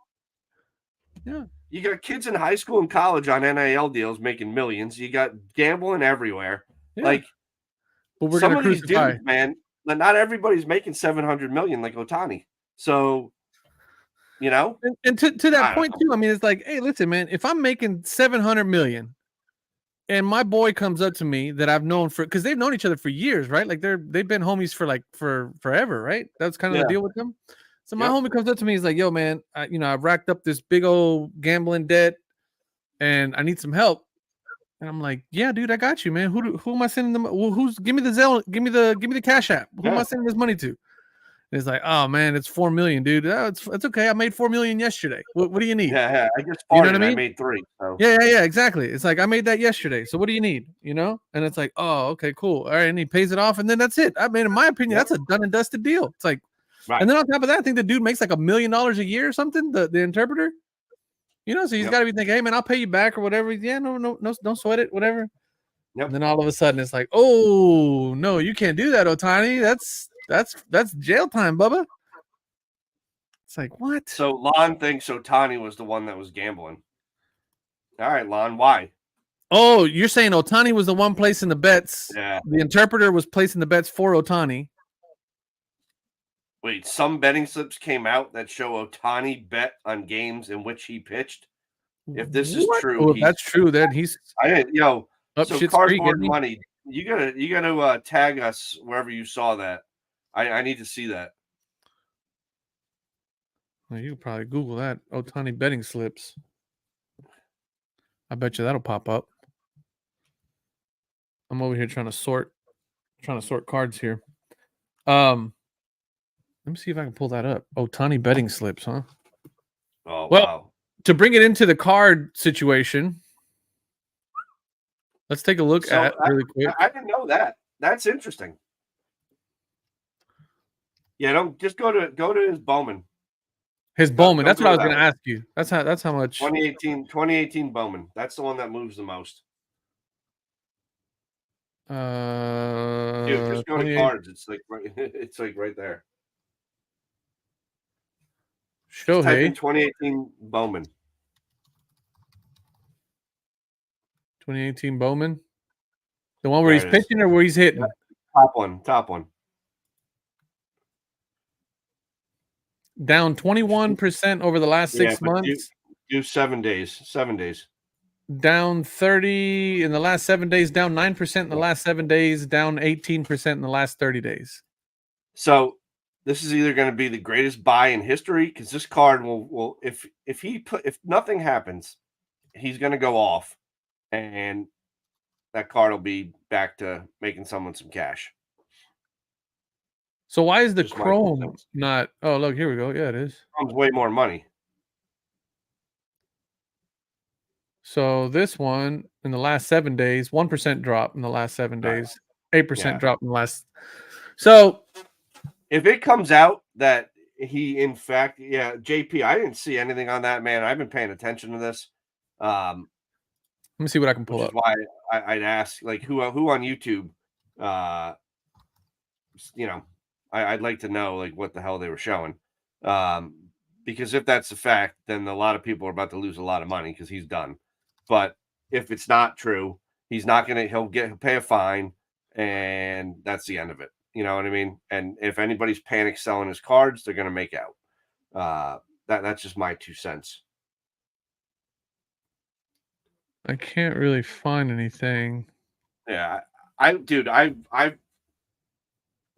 Yeah. You got kids in high school and college on NIL deals making millions. You got gambling everywhere. Yeah. Like, but we're going to crucify, dudes, man. Not everybody's making $700 million like Ohtani. So, you know, and to that point too. I mean, it's like, hey, listen, man. If I'm making $700 million, and my boy comes up to me that I've known because they've known each other for years, right? Like they've been homies for forever, right? That's kind of the deal with them. So my homie comes up to me, he's like, "Yo, man, I've racked up this big old gambling debt, and I need some help." And I'm like, "Yeah, dude, I got you, man. Who am I sending them? Well, give me the Zelle, give me the Cash App. Who am I sending this money to?" And it's like, "Oh man, it's $4 million, dude. It's okay. I made $4 million yesterday. What do you need?" Yeah, I just you know what I mean? I made 3. So. Yeah, exactly. It's like I made that yesterday. So what do you need? You know? And it's like, oh, okay, cool. All right, and he pays it off, and then that's it. I mean, in my opinion, that's a done and dusted deal. It's like, and then on top of that, I think the dude makes like $1 million a year or something. The interpreter, you know, so he's got to be thinking, hey man, I'll pay you back or whatever. Yeah, no, don't sweat it, whatever. Yep. And then all of a sudden, it's like, oh no, you can't do that, Ohtani. That's jail time, Bubba. It's like, what? So Lon thinks Ohtani was the one that was gambling. All right, Lon, why? Oh, you're saying Ohtani was the one placing the bets. Yeah. The interpreter was placing the bets for Ohtani. Wait, some betting slips came out that show Ohtani bet on games in which he pitched. If this is true, well, that's true. Then he's. I didn't, so cardboard money. You gotta tag us wherever you saw that. I need to see that. Well, you could probably Google that Ohtani betting slips. I bet you that'll pop up. I'm over here trying to sort cards here. Let me see if I can pull that up. Ohtani betting slips, huh? Oh, well, wow. To bring it into the card situation, let's take a look at really quick. I didn't know that. That's interesting. Yeah, don't just go to his Bowman. His Bowman. That's what I was going to ask you. That's how much. 2018 Bowman. That's the one that moves the most. Dude, just go to cards. It's like right there. Shohei. 2018 Bowman. 2018 Bowman. The one where he's pitching or where he's hitting? Top one. down 21% over the last 6 months. Do 7 days. 7 days. Down 30 in the last 7 days, down 9% in the last 7 days, down 18% in the last 30 days. So this is either going to be the greatest buy in history because this card will if nothing happens, he's going to go off, and that card will be back to making someone some cash. So why is the Just my Chrome not? Oh, look, here we go. Yeah, it is. Chrome's way more money. So this one in the last 7 days, 1% drop in the last 7 days, 8% drop in the last. So if it comes out that he, in fact, JP, I didn't see anything on that, man. I've been paying attention to this. Let me see what I can pull which up. is why I'd ask, like, who on YouTube, I'd like to know, like, what the hell they were showing. Because if that's the fact, then a lot of people are about to lose a lot of money because he's done. But if it's not true, he's not gonna. He'll pay a fine, and that's the end of it. You know what I mean? And if anybody's panic selling his cards, they're gonna make out. That's just my 2 cents. I can't really find anything. Yeah, I've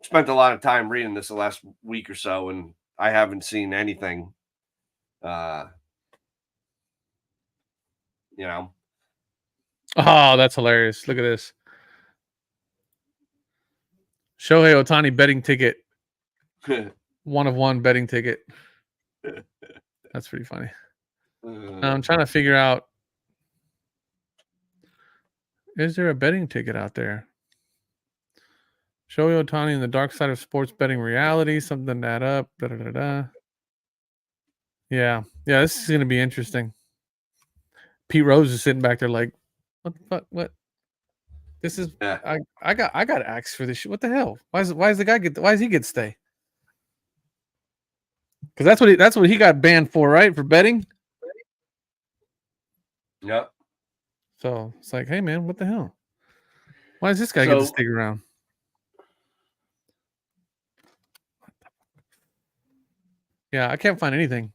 spent a lot of time reading this the last week or so, and I haven't seen anything. You know. Oh, that's hilarious. Look at this. Shohei Ohtani betting ticket. 1 of 1 betting ticket. That's pretty funny. I'm trying to figure out. Is there a betting ticket out there? Shohei Ohtani and the dark side of sports betting reality. Something to add up. Yeah. Yeah, this is going to be interesting. Pete Rose is sitting back there like, what the fuck? What? This is I got axed for this shit. What the hell? Why does he get stay? Because that's what he got banned for, right? For betting. Yep. So it's like, hey man, what the hell? Why does this guy get to stick around? Yeah, I can't find anything.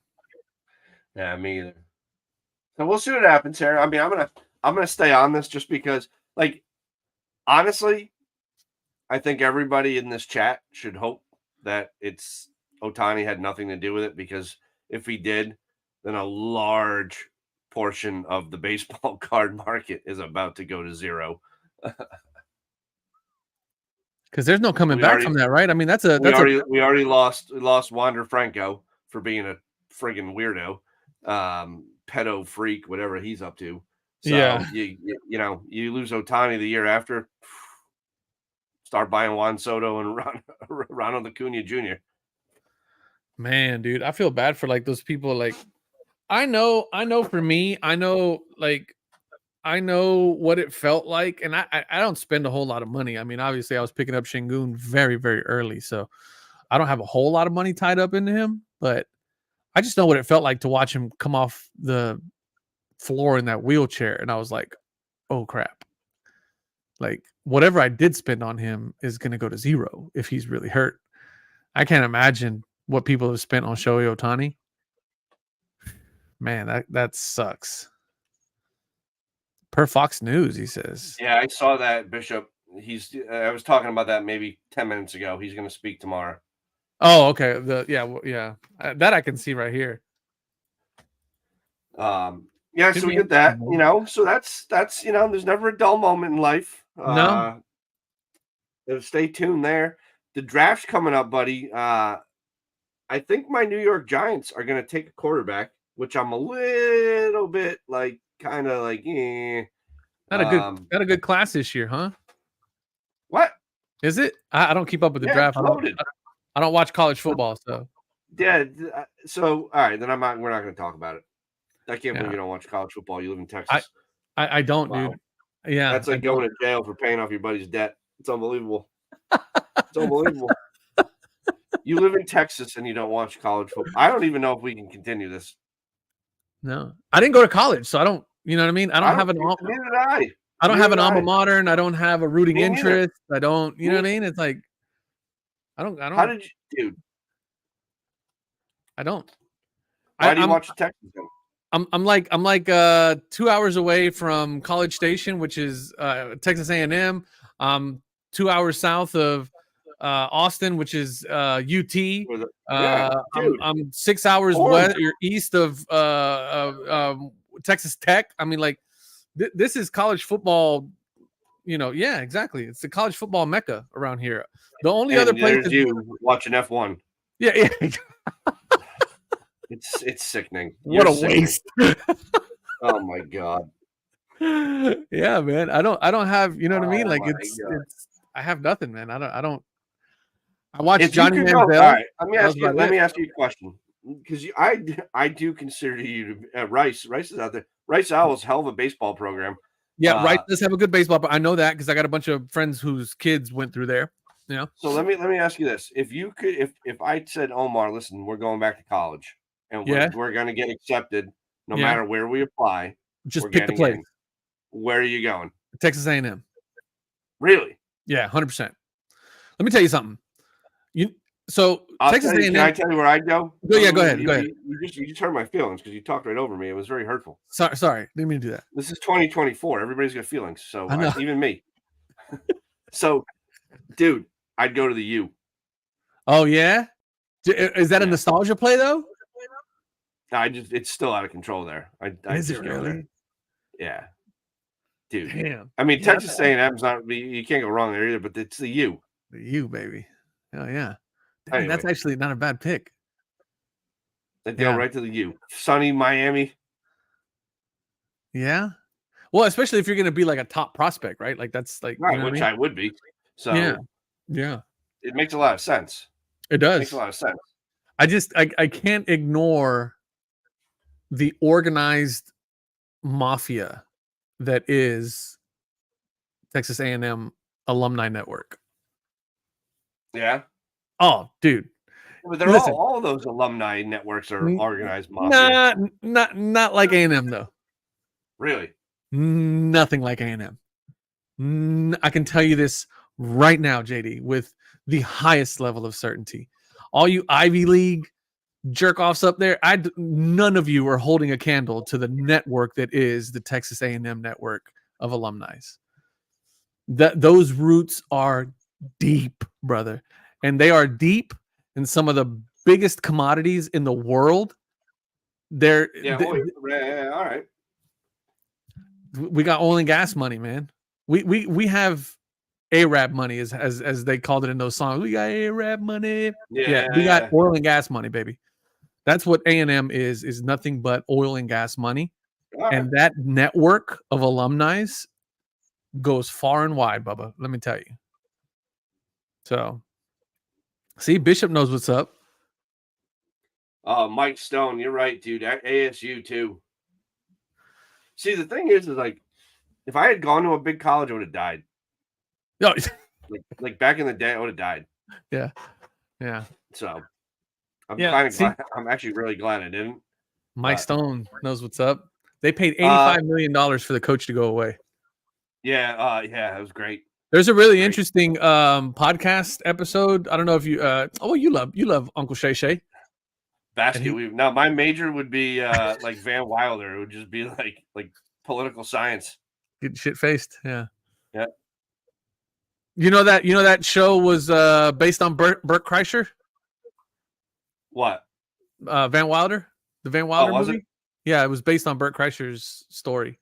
Yeah, me either. So we'll see what happens here. I mean, I'm gonna stay on this just because, like, honestly, I think everybody in this chat should hope that it's Ohtani had nothing to do with it, because if he did, then a large portion of the baseball card market is about to go to zero. Because there's no coming back from that, right? I mean, we already lost Wander Franco for being a friggin' weirdo, pedo freak, whatever he's up to. So yeah, you lose Ohtani the year after. Start buying Juan Soto and Ronald Acuna Jr. Man, dude, I feel bad for like those people. Like, I know for me, I know what it felt like, and I don't spend a whole lot of money. I mean, obviously, I was picking up Şengün very, very early, so I don't have a whole lot of money tied up into him. But I just know what it felt like to watch him come off the floor in that wheelchair, and I was like, "Oh crap!" Like, whatever I did spend on him is going to go to zero if he's really hurt. I can't imagine what people have spent on Shohei Ohtani. Man, that sucks. Per Fox News, he says. Yeah, I saw that, Bishop. I was talking about that maybe 10 minutes ago. He's going to speak tomorrow. Oh, okay. That I can see right here. Yeah, so we get that, so that's there's never a dull moment in life. No. Stay tuned there. The draft's coming up, buddy. I think my New York Giants are going to take a quarterback, which I'm a little bit like, kind of like, Not a good class this year, huh? What is it? I don't keep up with the draft. I don't watch college football, so yeah. So all right, then we're not going to talk about it. I can't believe you don't watch college football. You live in Texas. I don't, dude. Yeah, that's like going to jail for paying off your buddy's debt. It's unbelievable. It's unbelievable. You live in Texas and you don't watch college football. I don't even know if we can continue this. No, I didn't go to college, so I don't. You know what I mean? I don't have an. Neither did I. I don't have an alma mater, and I don't have a rooting interest. I don't. You know what I mean? It's like I don't. How did you, dude? I don't. Why do you watch the Texans game? I'm like 2 hours away from College Station, which is Texas A&M. 2 hours south of Austin, which is UT. Yeah, I'm 6 hours west or east of Texas Tech. I mean, like this is college football. You know, yeah, exactly. It's the college football mecca around here. The only other place is you watching F1. Yeah. It's sickening. What a waste. Oh my god. Yeah, man. I don't have, you know what I mean? Like it's I have nothing, man. I watched Johnny Manziel. All right, let me ask you a question. Because I do consider you to Rice. Rice is out there. Rice Owl's hell of a baseball program. Yeah, Rice does have a good baseball, but I know that because I got a bunch of friends whose kids went through there. Yeah. So let me ask you this: if you could, if I said, Omar, listen, we're going back to college, and we're going to get accepted no matter where we apply. Just pick the place. Where are you going? Texas A&M. Really? Yeah, 100%. Let me tell you something. Texas A&M. Can I tell you where I'd go? Go ahead. You just hurt my feelings because you talked right over me. It was very hurtful. Sorry. Didn't mean to do that. This is 2024. Everybody's got feelings. So even me. So, dude, I'd go to the U. Oh, yeah? Is that a nostalgia play, though? It's still out of control there. Is it really? Yeah. Dude. Damn. I mean, Texas A&M's not, you can't go wrong there either, but it's the U. The U, baby. Oh, yeah. Dang, anyway, that's actually not a bad pick. They'd go right to the U. Sunny Miami. Yeah. Well, especially if you're going to be like a top prospect, right? Like that's like right, which I would be. So yeah, it makes a lot of sense. It does. It makes a lot of sense. I can't ignore the organized mafia that is Texas A&M alumni network. Yeah. Oh, dude. But they're all those alumni networks are organized mafia. Not like A&M though. Really? Nothing like A&M. I can tell you this right now, JD, with the highest level of certainty. All you Ivy League jerk-offs up there, none of you are holding a candle to the network that is the Texas A&M network of alumni. Those roots are deep, brother. And they are deep in some of the biggest commodities in the world. All right. We got oil and gas money, man. We have Arab money, as they called it in those songs. We got Arab money. Yeah, we got oil and gas money, baby. That's what A&M is nothing but oil and gas money. And that network of alumni goes far and wide, Bubba. Let me tell you. So, see, Bishop knows what's up. Mike Stone, you're right, dude. ASU too. See, the thing is like, if I had gone to a big college, I would have died. No, like back in the day, I would have died. Yeah. So, I'm kind of glad. I'm actually really glad I didn't. Mike Stone knows what's up. They paid $85 million for the coach to go away. Yeah, it was great. There's a really interesting podcast episode. I don't know if you you love Uncle Shay. Now my major would be like Van Wilder. It would just be like political science. Get shit faced. Yeah. Yeah. You know that show was based on Bert Kreischer? What? Van Wilder? The Van Wilder movie? Was it? Yeah, it was based on Bert Kreischer's story.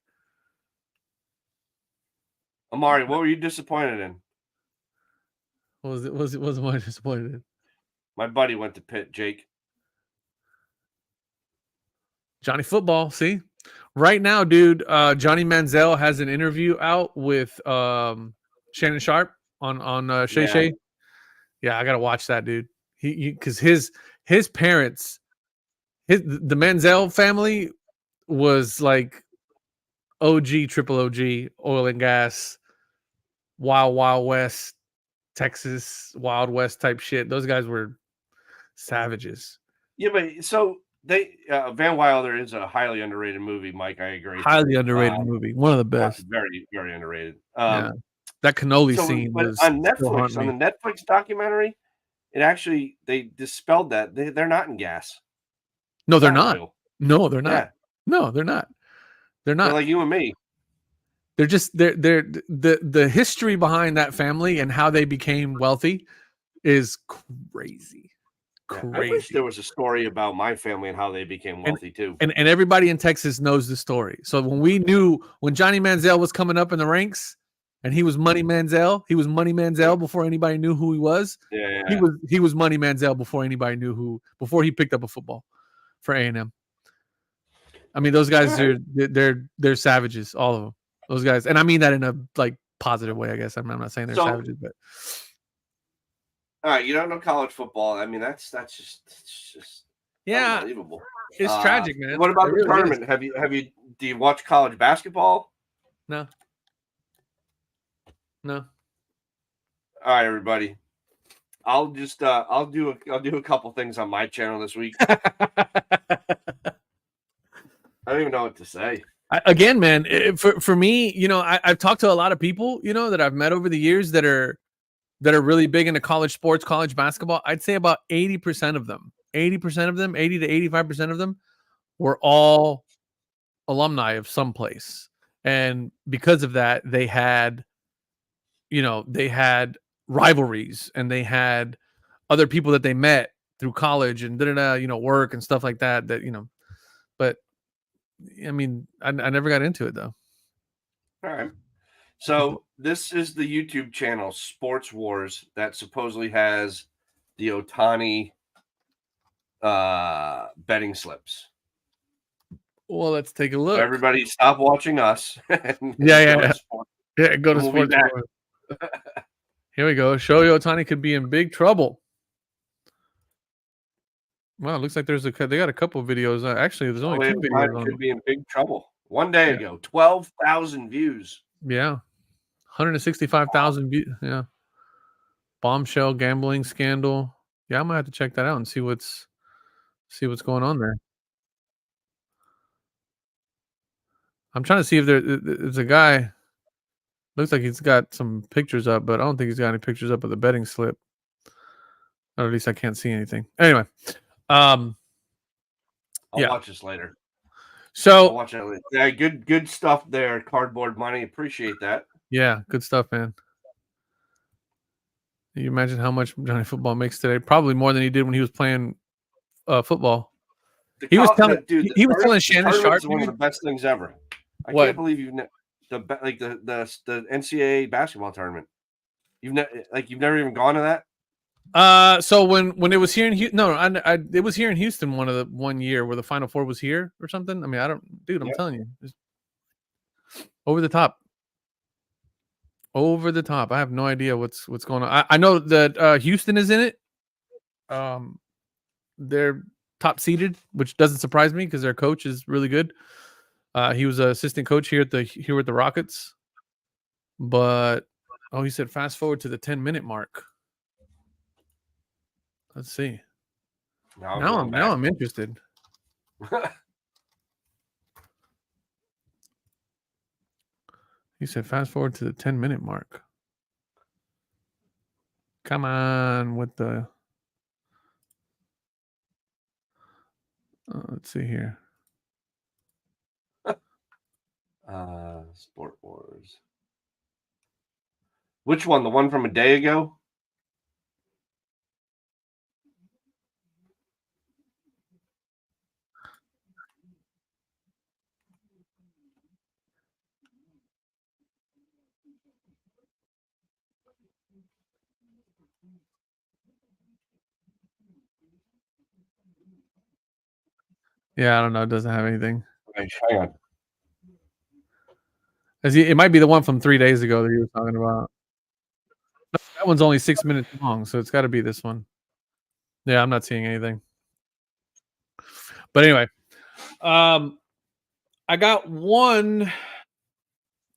Amari, what were you disappointed in? What was I disappointed in? My buddy went to Pitt, Jake. Johnny Football, see? Right now, dude, Johnny Manziel has an interview out with Shannon Sharp on Shay Shay. Yeah, I gotta watch that, dude. He because his parents, the Manziel family was like OG, triple OG, oil and gas, Wild West, Texas, Wild West type shit. Those guys were savages. Yeah, but so Van Wilder is a highly underrated movie, Mike. I agree. Highly underrated movie. One of the best. Very, very underrated. That cannoli scene was on Netflix. On the Netflix documentary, they dispelled that. They're not in gas. No, they're not. Loyal. No, they're not. Yeah. No, they're not. They're not. They're like you and me. They're just the history behind that family and how they became wealthy is crazy. Yeah, I wish there was a story about my family and how they became wealthy too. And everybody in Texas knows the story. So when Johnny Manziel was coming up in the ranks, and he was Money Manziel before anybody knew who he was. Yeah. He was Money Manziel before anybody knew before he picked up a football for A&M. I mean, those guys they're savages, all of them. Those guys, and I mean that in a like positive way, I guess. I'm not saying they're savages, but all right, you don't know college football. I mean, that's just unbelievable. It's tragic, man. What about the tournament? Do you watch college basketball? No. All right, everybody. I'll do a couple things on my channel this week. I don't even know what to say. Again, man, for me, I've talked to a lot of people, that I've met over the years that are really big into college sports, college basketball. I'd say about 80% of them, 80 to 85% of them were all alumni of some place. And because of that, they had rivalries, and they had other people that they met through college and work and stuff like that, but I mean, I never got into it though. All right. So this is the YouTube channel Sports Wars that supposedly has the Ohtani betting slips. Well, let's take a look. So everybody stop watching us. Go to Sports Wars. Here we go. Shohei Ohtani could be in big trouble. Wow, it looks like they got a couple of videos. Actually, there's only 2 videos. Could be in big trouble. One day ago, 12,000 views. Yeah, 165,000 views. Yeah, bombshell gambling scandal. Yeah, I might have to check that out and see what's going on there. I'm trying to see if there's a guy. Looks like he's got some pictures up, but I don't think he's got any pictures up of the betting slip. Or at least I can't see anything. Anyway, I'll watch this later. So I'll watch it later. Yeah, good stuff there. Cardboard money. Appreciate that. Yeah, good stuff, man. Can you imagine how much Johnny Football makes today? Probably more than he did when he was playing football. He was telling Shannon Sharp, one of the best things ever. I can't believe the NCAA basketball tournament. You've never even gone to that. So when it was here in Houston, it was here in Houston one year where the Final Four was here or something. I mean, I'm telling you, it's over the top. Over the top. I have no idea what's going on. I know that Houston is in it. They're top seeded, which doesn't surprise me because their coach is really good. He was an assistant coach here at the Rockets. But he said fast forward to the 10-minute mark. Let's see. Now I'm interested. He said fast forward to the 10-minute mark. Come on with the let's see here. Sport Wars. Which one? The one from a day ago? Yeah, I don't know. It doesn't have anything. Okay, hang on. It might be the one from 3 days ago that he was talking about. No, that one's only 6 minutes long, so it's got to be this one. Yeah, I'm not seeing anything. But anyway, I got one.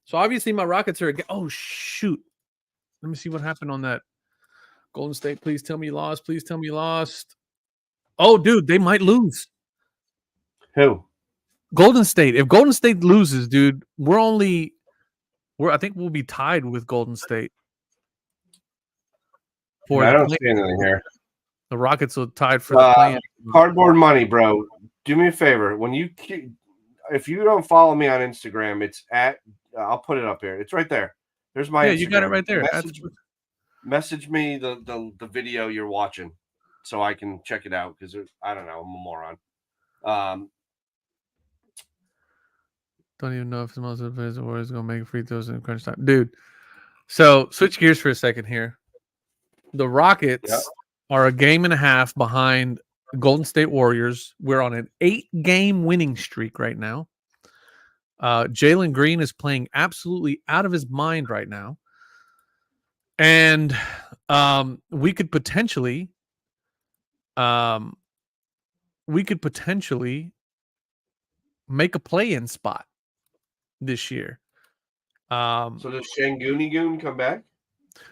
So obviously my Rockets are. Oh shoot! Let me see what happened on that. Golden State, please tell me you lost. Please tell me you lost. Oh, dude, they might lose. Who? Golden State. If Golden State loses, dude, I think we'll be tied with Golden State. I don't see anything here. The Rockets are tied for the play-in. Cardboard money, bro. Do me a favor. If you don't follow me on Instagram, it's at. I'll put it up here. It's right there. There's my Yeah, Instagram. you got it right there. Message me the video you're watching, so I can check it out because I don't know, I'm a moron. Don't even know if the most of the players is going to make free throws in crunch time, dude. So switch gears for a second here. The Rockets are a game and a half behind Golden State Warriors. We're on an 8-game winning streak right now. Jalen Green is playing absolutely out of his mind right now. And we could potentially make a play-in spot this year. So does Shanguni Goon come back?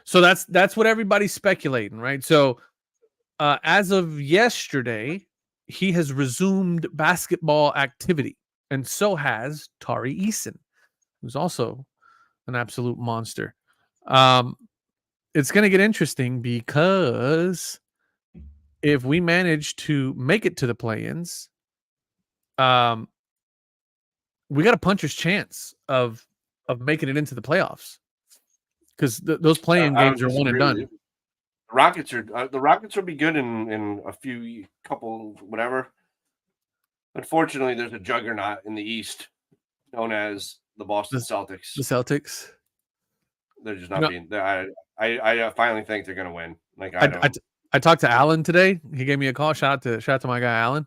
So that's what everybody's speculating, right? So as of yesterday, he has resumed basketball activity, and so has Tari Eason, who's also an absolute monster. It's going to get interesting because if we manage to make it to the play-ins, we got a puncher's chance of making it into the playoffs because those play-in games are one and done. The Rockets will be good in a couple whatever. Unfortunately, there's a juggernaut in the East known as the Boston Celtics. The Celtics. They're just not being. I finally think they're going to win. Like I talked to Alan today. He gave me a call. Shout out to my guy Alan.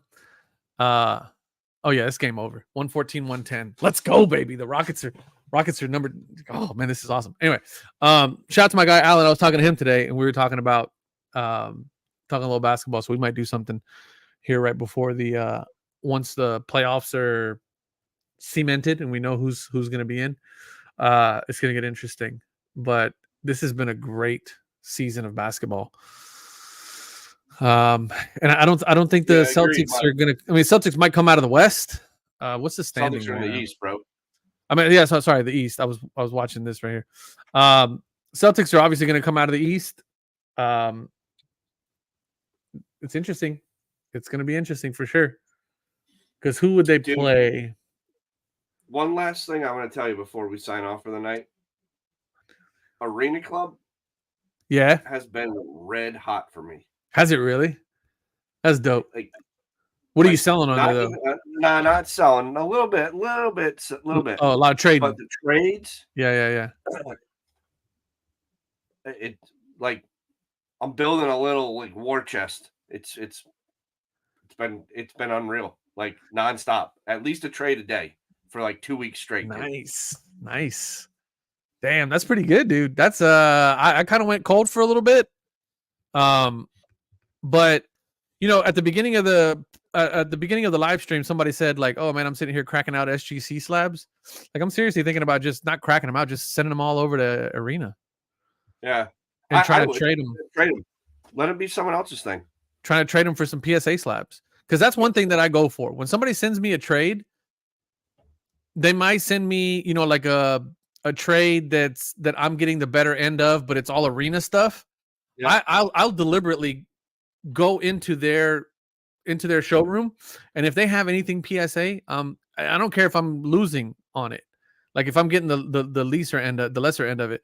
Oh yeah, this game over. 114-110. Let's go, baby. The Rockets are number. Oh man, this is awesome. Anyway, shout out to my guy Alan. I was talking to him today, and we were talking about talking a little basketball. So we might do something here right before the once the playoffs are cemented and we know who's going to be in. It's going to get interesting. But this has been a great season of basketball. And I don't think the Celtics are going to. I mean, Celtics might come out of the West. What's the standing? Celtics are in the East, bro. I mean, yeah. Sorry, the East. I was watching this right here. Celtics are obviously going to come out of the East. It's interesting. It's going to be interesting for sure. Because who would they play? One last thing I want to tell you before we sign off for the night. Arena Club, has been red hot for me. Has it really? That's dope. What are you selling on there, though? Not selling. A little bit. Oh, a lot of trading. But the trades. Yeah. It like I'm building a little war chest. It's been unreal. Like nonstop. At least a trade a day for 2 weeks straight. Nice. Damn, that's pretty good, dude. That's I kind of went cold for a little bit. But at the beginning of the live stream, somebody said "Oh man, I'm sitting here cracking out SGC slabs." I'm seriously thinking about just not cracking them out, just sending them all over to Arena. Yeah, and trying to trade them. Let them be someone else's thing. Trying to trade them for some PSA slabs, because that's one thing that I go for. When somebody sends me a trade, they might send me, a trade that I'm getting the better end of, but it's all Arena stuff. Yeah. I'll deliberately go into their showroom, and if they have anything PSA, I don't care if I'm losing on it. If I'm getting the lesser end of it,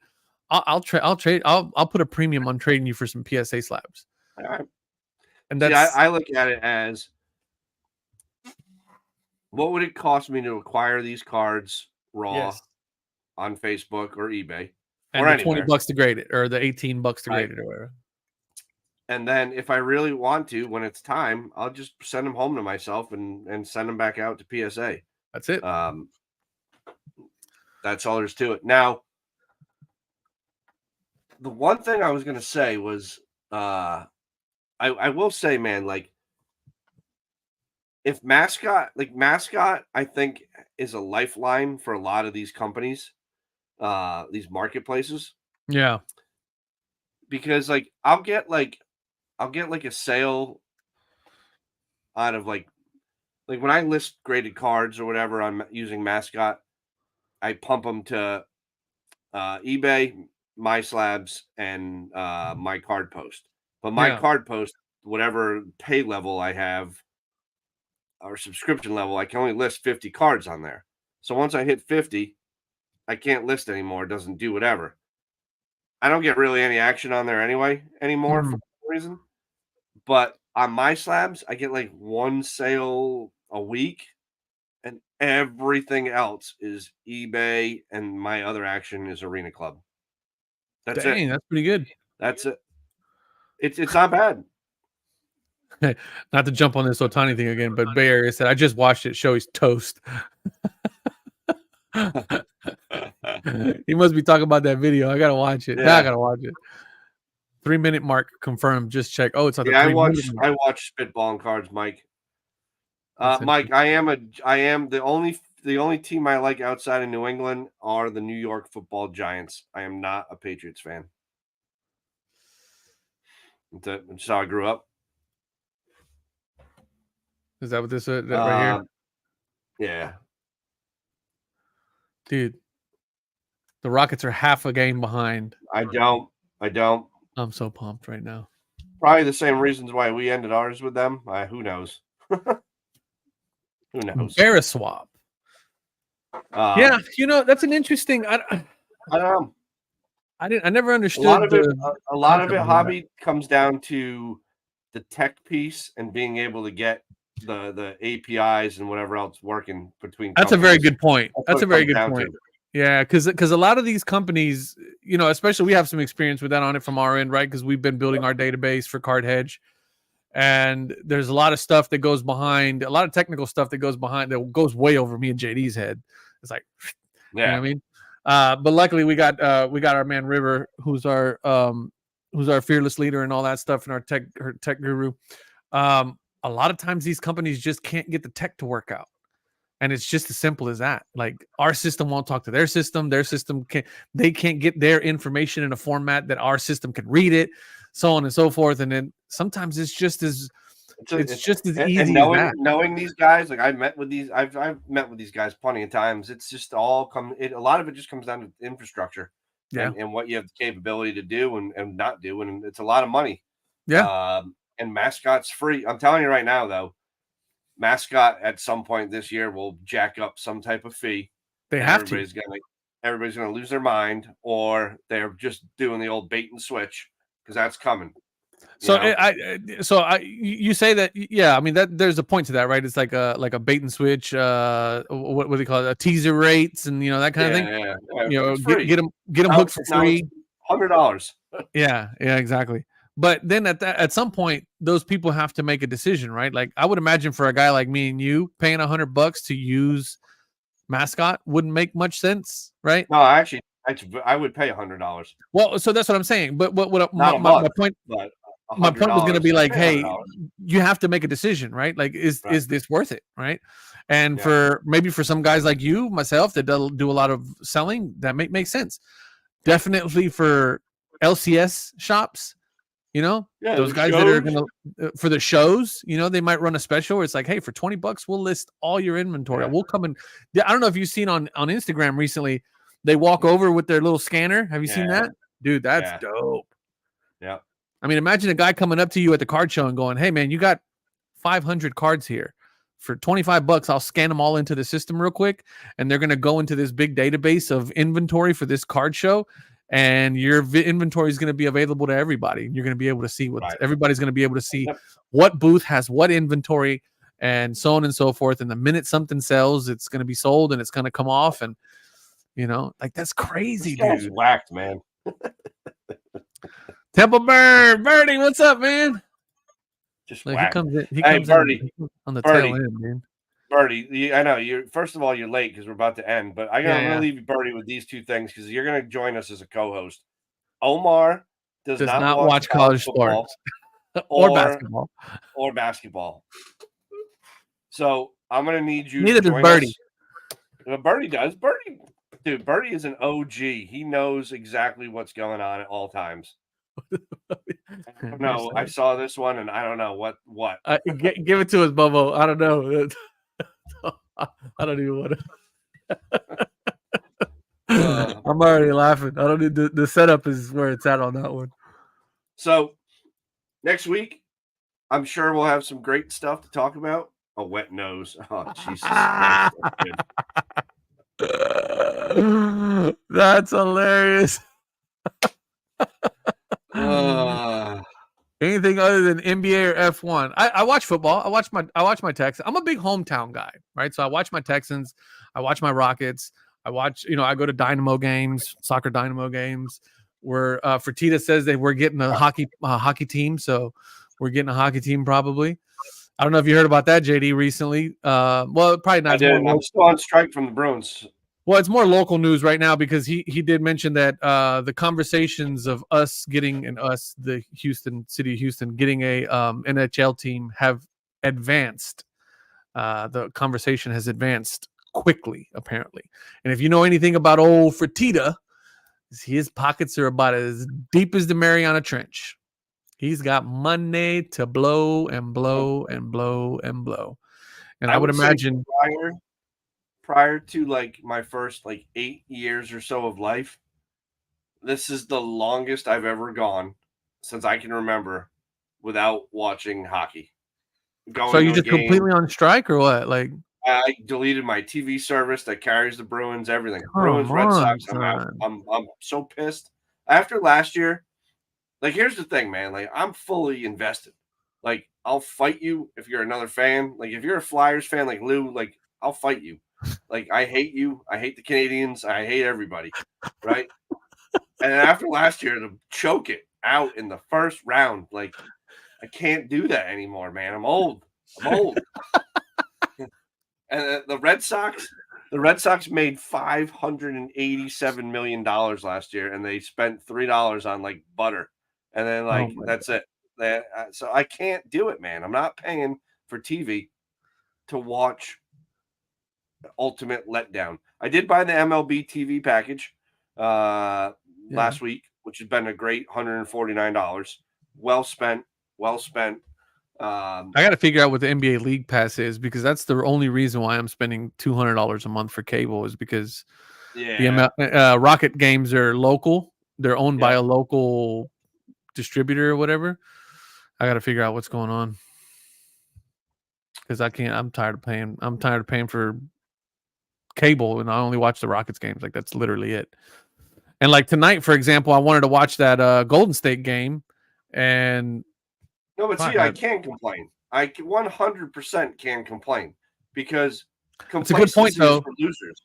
I'll trade. I'll put a premium on trading you for some PSA slabs. All right. And that's I look at it as, what would it cost me to acquire these cards raw on Facebook or eBay, and or the $20 to grade it, or the $18 to grade it, or whatever. And then if I really want to, when it's time, I'll just send them home to myself and send them back out to PSA. That's it. That's all there's to it. Now, the one thing I was going to say was, I will say, man, if Mascot, I think is a lifeline for a lot of these companies, these marketplaces. Yeah. Because I'll get a sale out of when I list graded cards or whatever I'm using Mascot, I pump them to eBay, My Slabs, and My Card Post. But My Card Post, whatever pay level I have, or subscription level, I can only list 50 cards on there. So once I hit 50, I can't list anymore. It doesn't do whatever. I don't get really any action on there anymore for some reason. But on my slabs, I get like one sale a week, and everything else is eBay, and my other action is Arena Club. That's Dang, it. that's pretty good. That's it. It's not bad. Not to jump on this Ohtani thing again, but Bay Area said I just watched it. Shohei's toast. He must be talking about that video. I gotta watch it. Now I gotta watch it. 3-minute mark confirmed. Just check. Oh, it's on the I 3-minute mark. watch spitballing cards, Mike. Mike, I am the only team I like outside of New England are the New York Football Giants. I am not a Patriots fan. That's how I grew up. Is that what this is right here? Yeah. Dude, the Rockets are half a game behind. I don't. I'm so pumped right now. Probably the same reasons why we ended ours with them. Who knows? Who knows? Bereswap. Yeah, that's an interesting. I don't know. I never understood. A lot of it, hobby comes down to the tech piece and being able to get the APIs and whatever else working between. That's a very good point. That's a very good point. Yeah, because a lot of these companies, especially we have some experience with that on it from our end, right? Because we've been building our database for Card Hedge, and there's a lot of stuff that goes behind, a lot of technical stuff that goes behind that goes way over me and JD's head. It's like, you know what I mean? But luckily we got our man River, who's our fearless leader and all that stuff, and our tech guru. A lot of times these companies just can't get the tech to work out. And it's just as simple as that. Like our system won't talk to their system. Their system can't get their information in a format that our system can read it, so on and so forth. And then sometimes it's just as easy. And knowing these guys, like I've met with these guys plenty of times. It's just all a lot of it just comes down to infrastructure, and what you have the capability to do and not do, and it's a lot of money. Yeah. And Mascot's free. I'm telling you right now, though. Mascot at some point this year will jack up some type of fee. They have everybody's gonna lose their mind, or they're just doing the old bait and switch because that's coming. You say that, yeah. I mean that there's a point to that, right? It's like a bait and switch. What do they call it? A teaser rates and that kind of thing. Yeah. Get them hooked for free. $100. Yeah, exactly. But then at some point, those people have to make a decision, right? Like I would imagine for a guy like me and you, paying $100 to use Mascot wouldn't make much sense, right? No, actually, I would pay $100. Well, so that's what I'm saying. But my point was going to be like, hey, you have to make a decision, right? Like, is this worth it, right? And for some guys like you, myself, that do a lot of selling, that makes sense. Definitely for LCS shops. Those guys that are going to, for the shows, they might run a special where it's like, hey, for $20, we'll list all your inventory. Yeah. We'll come in. I don't know if you've seen on Instagram recently, they walk over with their little scanner. Have you seen that? Dude, that's dope. Yeah. I mean, imagine a guy coming up to you at the card show and going, hey, man, you got 500 cards here. For $25, I'll scan them all into the system real quick. And they're going to go into this big database of inventory for this card show. And your inventory is going to be available to everybody. You're going to be able to see everybody's going to be able to see what booth has what inventory and so on and so forth. And the minute something sells, it's going to be sold and it's going to come off. And, that's crazy, this dude. Whacked, man. Temple Birdie, what's up, man? Just he comes in on the tail end, man. Birdie, I know you're. First of all, you're late because we're about to end, but I'm gonna leave you, Birdie, with these two things because you're gonna join us as a co-host. Omar does not watch college sports or basketball. So I'm gonna need you. Neither does Birdie. Birdie does. Birdie is an OG. He knows exactly what's going on at all times. No, I saw this one and I don't know what. Give it to us, Bobo. I don't know. I don't even want to. I'm already laughing. I don't need the setup is where it's at on that one. So next week, I'm sure we'll have some great stuff to talk about. a wet nose. Oh, Jesus Christ. That's hilarious. Anything other than NBA or F1. I watch football. I watch my Texans. I'm a big hometown guy, right? So I watch my Texans. I watch my Rockets. I watch, I go to Dynamo games, soccer Dynamo games, where Fertitta says that we're getting a hockey team. So we're getting a hockey team probably. I don't know if you heard about that, JD, recently. Well, probably not. I did. I'm still on strike from the Bruins. Well, it's more local news right now because he did mention that the conversations of us getting the city of Houston getting a NHL team have advanced. The conversation has advanced quickly, apparently. And if you know anything about old Fertitta, his pockets are about as deep as the Mariana Trench. He's got money to blow and blow and blow and blow. And I would imagine prior to like my first like 8 years or so of life, this is the longest I've ever gone since I can remember without watching hockey. So you just completely on strike or what? Like I deleted my TV service that carries the Bruins, everything. Bruins, Red Sox. I'm out. I'm so pissed. After last year, like here's the thing, man. Like I'm fully invested. Like I'll fight you if you're another fan. Like if you're a Flyers fan, like Lou, like I'll fight you. Like I hate you. I hate the Canadians. I hate everybody. Right. And after last year, to choke it out in the first round, like I can't do that anymore, man. I'm old. And the Red Sox made $587 million last year, and they spent $3 on like butter, and then that's it. So I can't do it, man. I'm not paying for TV to watch ultimate letdown. I did buy the MLB TV package last week, which has been a great $149. Well spent. I got to figure out what the NBA League Pass is because that's the only reason why I'm spending $200 a month for cable is because the Rocket games are local. They're owned by a local distributor or whatever. I got to figure out what's going on because I can't. I'm tired of paying for cable, and I only watch the Rockets games. Like that's literally it. And like tonight, for example, I wanted to watch that Golden State game, and no, but see, I can't complain. I 100% can complain because complacency is for losers.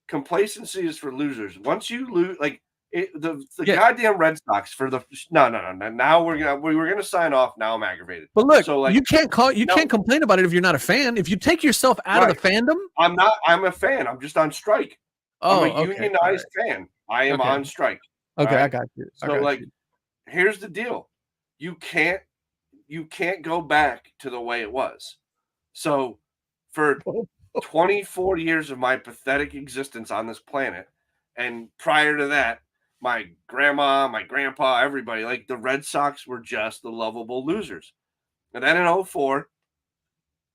Complacency is for losers. Once you lose, like the goddamn Red Sox for the no. Now we were gonna sign off. Now I'm aggravated. But look, so like you can't complain about it if you're not a fan. If you take yourself out of the fandom, I'm not. I'm a fan. I'm just on strike. I'm a unionized fan. I am on strike. Okay, I got you. So here's the deal: you can't go back to the way it was. So for 24 years of my pathetic existence on this planet, and prior to that, my grandma, my grandpa, everybody, like the Red Sox were just the lovable losers. And then in 2004,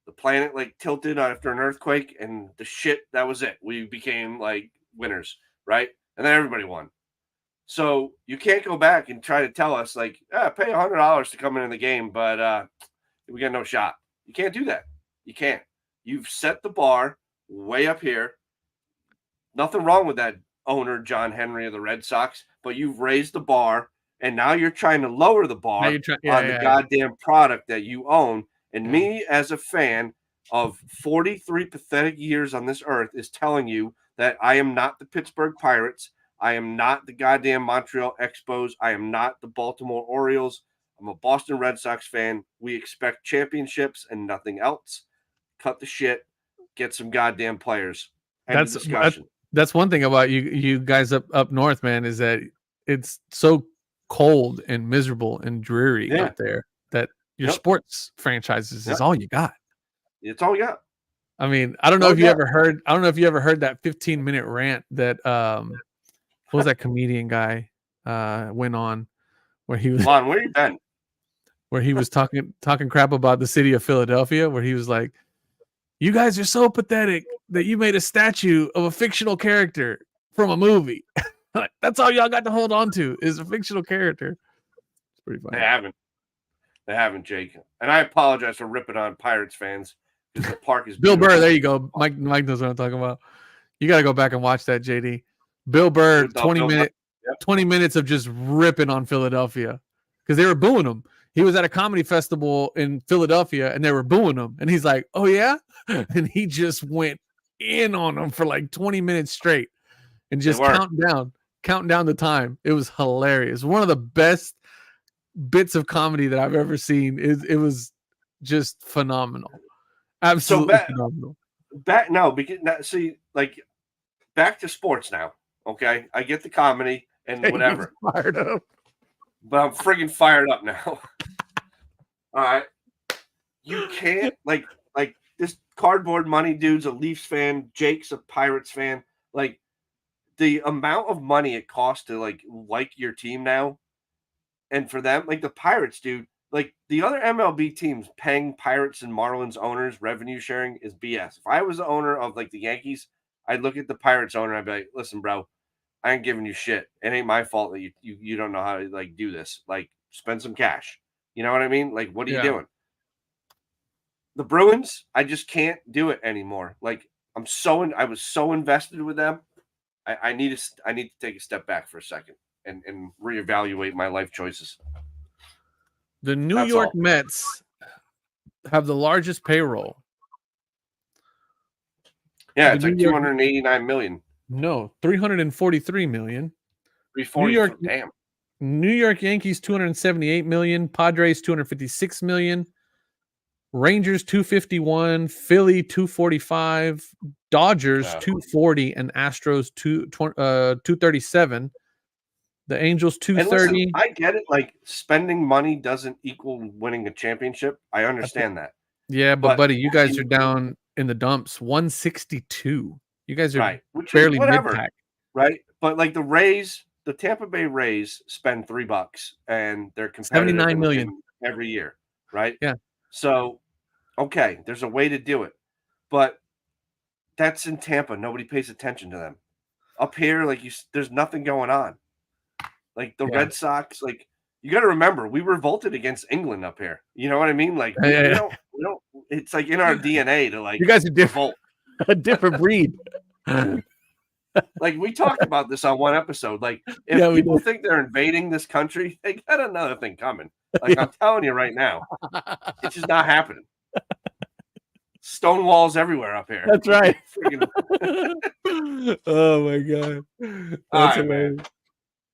the planet like tilted after an earthquake and the shit, that was it. We became like winners, right? And then everybody won. So you can't go back and try to tell us like, pay $100 to come into the game, but we got no shot. You can't do that. You can't. You've set the bar way up here. Nothing wrong with that owner, John Henry of the Red Sox, but you've raised the bar, and now you're trying to lower the bar on the goddamn product that you own. And me, as a fan of 43 pathetic years on this earth, is telling you that I am not the Pittsburgh Pirates. I am not the goddamn Montreal Expos. I am not the Baltimore Orioles. I'm a Boston Red Sox fan. We expect championships and nothing else. Cut the shit. Get some goddamn players. That's one thing about you guys up north, man, is that it's so cold and miserable and dreary up there that your sports franchises is all you got. It's all you got. I mean, I don't know if you ever heard that 15-minute rant that what was that comedian guy went on where he was where you been? Where he was talking crap about the city of Philadelphia, where he was like, you guys are so pathetic that you made a statue of a fictional character from a movie. That's all y'all got to hold on to is a fictional character. It's pretty funny. They haven't, Jake. And I apologize for ripping on Pirates fans because the park is Bill beautiful. Burr. There you go. Mike knows what I'm talking about. You got to go back and watch that, JD. Bill Burr, 20 minutes of just ripping on Philadelphia because they were booing him. He was at a comedy festival in Philadelphia and they were booing him. And he's like, oh, yeah? And he just went in on them for like 20 minutes straight and just counting down the time. It was hilarious. One of the best bits of comedy that I've ever seen. It was just phenomenal. Absolutely phenomenal. Back to sports now. Okay, I get the comedy and whatever. Fired up. But I'm friggin' fired up now. All right, you can't like this cardboard money dude's a Leafs fan. Jake's a Pirates fan. Like the amount of money it costs to like your team now, and for them, like the Pirates, dude. Like the other MLB teams paying Pirates and Marlins owners revenue sharing is BS. If I was the owner of like the Yankees, I'd look at the Pirates owner. I'd be like, listen, bro, I ain't giving you shit. It ain't my fault that you don't know how to like do this. Like spend some cash. You know what I mean? Like, what are you doing? The Bruins, I just can't do it anymore. Like I was so invested with them. I need to take a step back for a second and reevaluate my life choices. The New York Mets have the largest payroll. Yeah, it's like 289 million. No, 343 million. 340. Damn. New York Yankees 278 million, Padres 256 million, Rangers 251, Philly 245, Dodgers 240, and Astros 237. The Angels 230. Listen, I get it. Like spending money doesn't equal winning a championship. I understand that. Yeah, but buddy, you guys are down in the dumps. 162. You guys are barely mid-pack. Right. But like the Tampa Bay Rays spend $3 and they're competitive 79 million every year. Right. Yeah. So, okay, there's a way to do it. But that's in Tampa. Nobody pays attention to them. Up here, like there's nothing going on. Like the Red Sox, like you got to remember, we revolted against England up here. You know what I mean? Like we don't. It's like in our DNA to like. You guys are different. A different breed. Like we talked about this on one episode. Like if people think they're invading this country, they got another thing coming. Like I'm telling you right now, it's just not happening. Stone walls everywhere up here. That's right. Oh my god, that's hilarious. Man.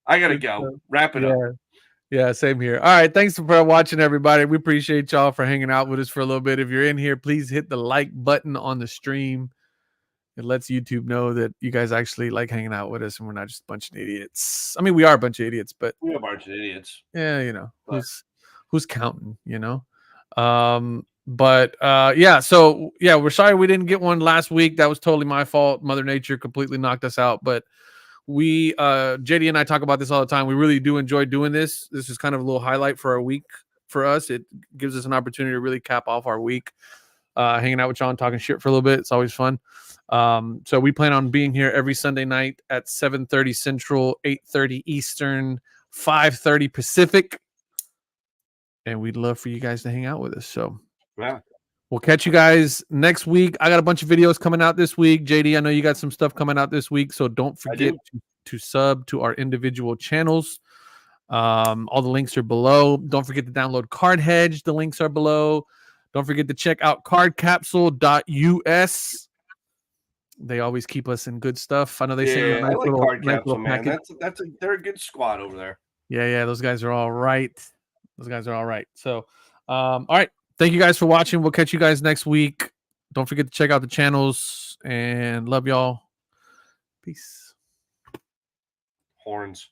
I gotta go. Wrap it up. Yeah, same here. All right, thanks for watching, everybody. We appreciate y'all for hanging out with us for a little bit. If you're in here, please hit the like button on the stream. It lets YouTube know that you guys actually like hanging out with us and we're not just a bunch of idiots. I mean, we are a bunch of idiots, but we're a bunch of idiots. Yeah, you know, who's counting, you know? So we're sorry we didn't get one last week. That was totally my fault. Mother Nature completely knocked us out, but we JD and I talk about this all the time. We really do enjoy doing this. This is kind of a little highlight for our week for us. It gives us an opportunity to really cap off our week, hanging out with John, talking shit for a little bit. It's always fun. So we plan on being here every Sunday night at 7:30 Central, 8:30 Eastern, 5:30 Pacific. And we'd love for you guys to hang out with us. So we'll catch you guys next week. I got a bunch of videos coming out this week. JD, I know you got some stuff coming out this week. So don't forget to sub to our individual channels. All the links are below. Don't forget to download Card Hedge. The links are below. Don't forget to check out cardcapsule.us. They always keep us in good stuff. I know they send you a nice little Card Capsule, man. They're a good squad over there. Yeah, those guys are all right. So, all right. Thank you guys for watching. We'll catch you guys next week. Don't forget to check out the channels and love y'all. Peace. Horns.